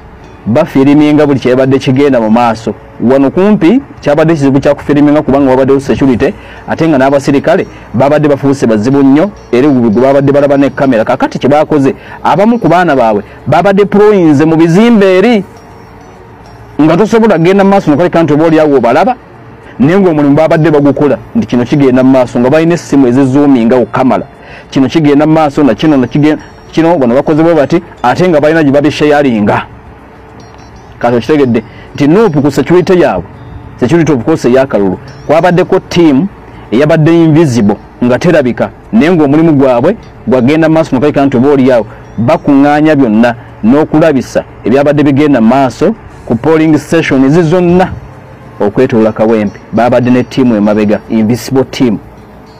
bafiriminga buli kyebadde kigenda mu maaso. Wano kumpi kyabadde kizibu kya kufiriminga kubanga wabaddewo security ate nga n'abasirikale babadde bafuuse bazibu nnyo era gwe babadde balaba ne kamera. Kakati kye baakoze abamu ku baana baabwe babadde deployinze mu bizimbe eri nga tosobola genda maaso nokaleka nti oba oli awo obalaba naye ng'omulimu babadde bagukola nti kino kigenda maaso nga balina essimu ezizoominga ku kamala. Kino kigenda maaso na kino bano bakoze bwe bati ate nga balina gye babishayalinga. Kati okitegedde nti nuupu ku security yaabwe security of course eyakalulu kwabaddeko team eyabadde invisible nga terabika naye ng'omulimu gwabwe gwagenda maaso nokaleka nti oba oli awo bakuŋŋaanya byonna n'okulabisa ebyabadde bigenda maaso ku polling station ezi zonna okwetoola kawempe. Babadde ne tiimu emabega invisible team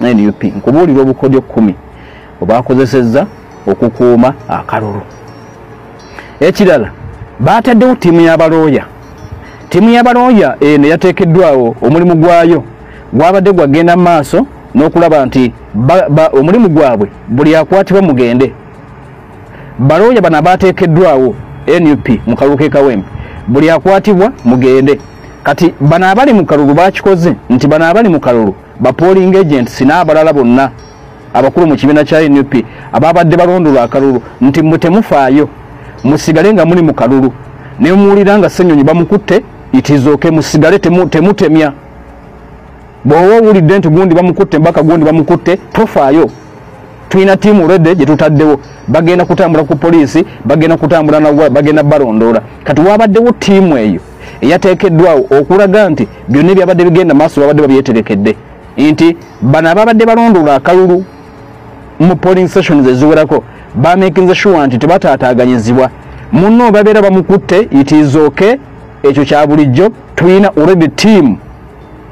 NUP nkubuulira obukodyo 10 obwakozesezza okukuuma akalulu. Ekirala baataddewo tiimu y'abalooya. Tiimu y'abalooya eno yateekeddwawo omulimu gwayo gwabadde gwagenda maaso n'okulaba nti omulimu gwabwe buli akwatibwa mugende. Balooya bano abaateekeddwawo NUP mu kalulu k'e Kawempe buli akwatibwa mugende. Kati bano abali mu kalulu bakikoze nti bano abali mu kalulu ba polling agents n'abalala bonna abakulu mu kibiina kya NUP ababadde balondolwa akalulu nti mutemufaayo musigale nga muli mu kalulu ne muwulira nga Ssenyonyi bamukutte itizooke musigale temutemya. Bw'oba owulidde nti gundi bamukutte mbaka gundi bamukutte tofaayo. Tulina tiimu redde gye tutaddewo bagenda kutambula ku poliisi bagenda kutambula nawa bagenda balondoola. Kati wabaddewo tiimu eyo eyateekeddwawo okulaga nti byonna byabadde bigenda maaso babadde babyeterekedde nti bano ababadde balondoola akalulu mu polling stations eziwerako bamakinze sure nti tebataataaganyizibwa. Munno babeera bamukutte itizooke ekyo kya bulijjo. Tulina already team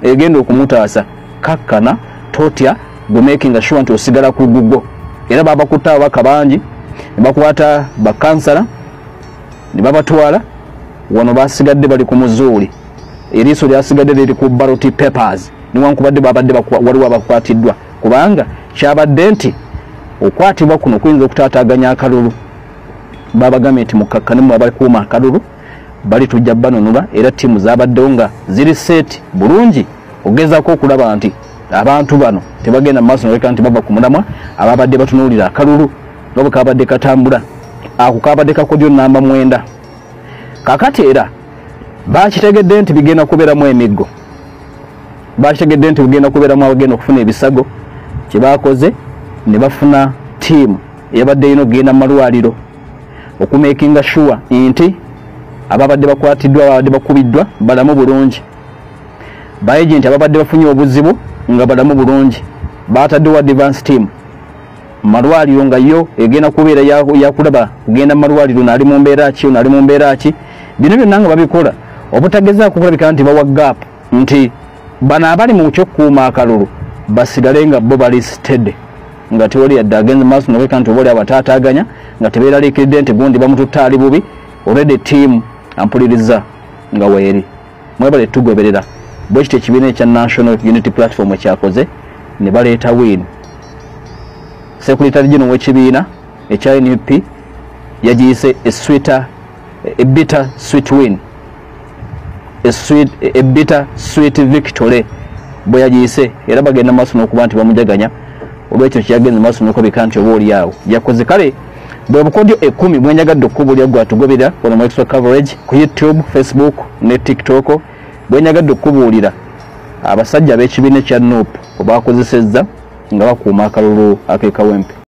egenda okumutaasa kakkana totya gwe making sure nti osigala ku gugo. Era babakutta abaka bangi ne bakwata bakansala ne babatwala wano basigadde bali ku muzuuli. Eriiso lyasigadde liri ku ballot papers niwankubadde babadde waliwo abakwatiddwa kubanga kyabadde nti okwatibwa kuno kuyinza okutaataaganya akalulu. Babagambye nti mukakkanemu abakuuma akalulu bali tujja banunula era tiimu zabaddewo nga ziri set bulungi ogezaako okulaba nti abantu bano tebagenda maaso noleka nti bava ku mulamwa ababadde batunuulira akalulu n'obwe kabadde katambula akukabadde kakodyo namba 9 kakati era bakitegedde nti bigenda kubeeramu emiggo bakitegedde nti bigenda kubeeramu abagenda okufuna ebisago kyebakoze ne bafuna tiimu eyabadde ino genda malwaliro okumakinga sure nti ababadde bakwatiddwa ababadde bakubiddwa balamu bulungi baagenti ababadde bafunye obuzibu nga balamu bulungi bataddewo advance team malwaliro nga yo egenda kubeera yakulaba kugenda malwaliro naali mu mbeera ki naali mu mbeera ki bino byonna nga babikola obutagezaako kulabika nti bawa gap nti bano abali mu kyokkuuma akalulu basigale nga bo balisted nga tewali yadde agenze maaso nokeka nti oboli abataataaganya nga tebeeraliikiridde nti gundi bamututta ali bubi already team ampuliriza nga weeri mwebale tugoberera bwe kityo ekibiina ekya National Unity Platform ekyakoze ne baleeta win Secretary General w'ekibiina ekya NUP yagiyise a bitter sweet win a bitter sweet victory bwe yagiyise era bagenda maaso n'okuba nti bamujaganya olwekyo kyagenze maaso n'okubika nti oba oli awo yakoze kale bwe bukodyo 10 bwenyagadde okukubulya gwatugoberera wano mu extra coverage ku YouTube, Facebook ne TikTok bwenyagadde okubuulira abasajja ab'ekibiina kya NUP obakozesezza nga bakuuma akalulu ak'ekawempe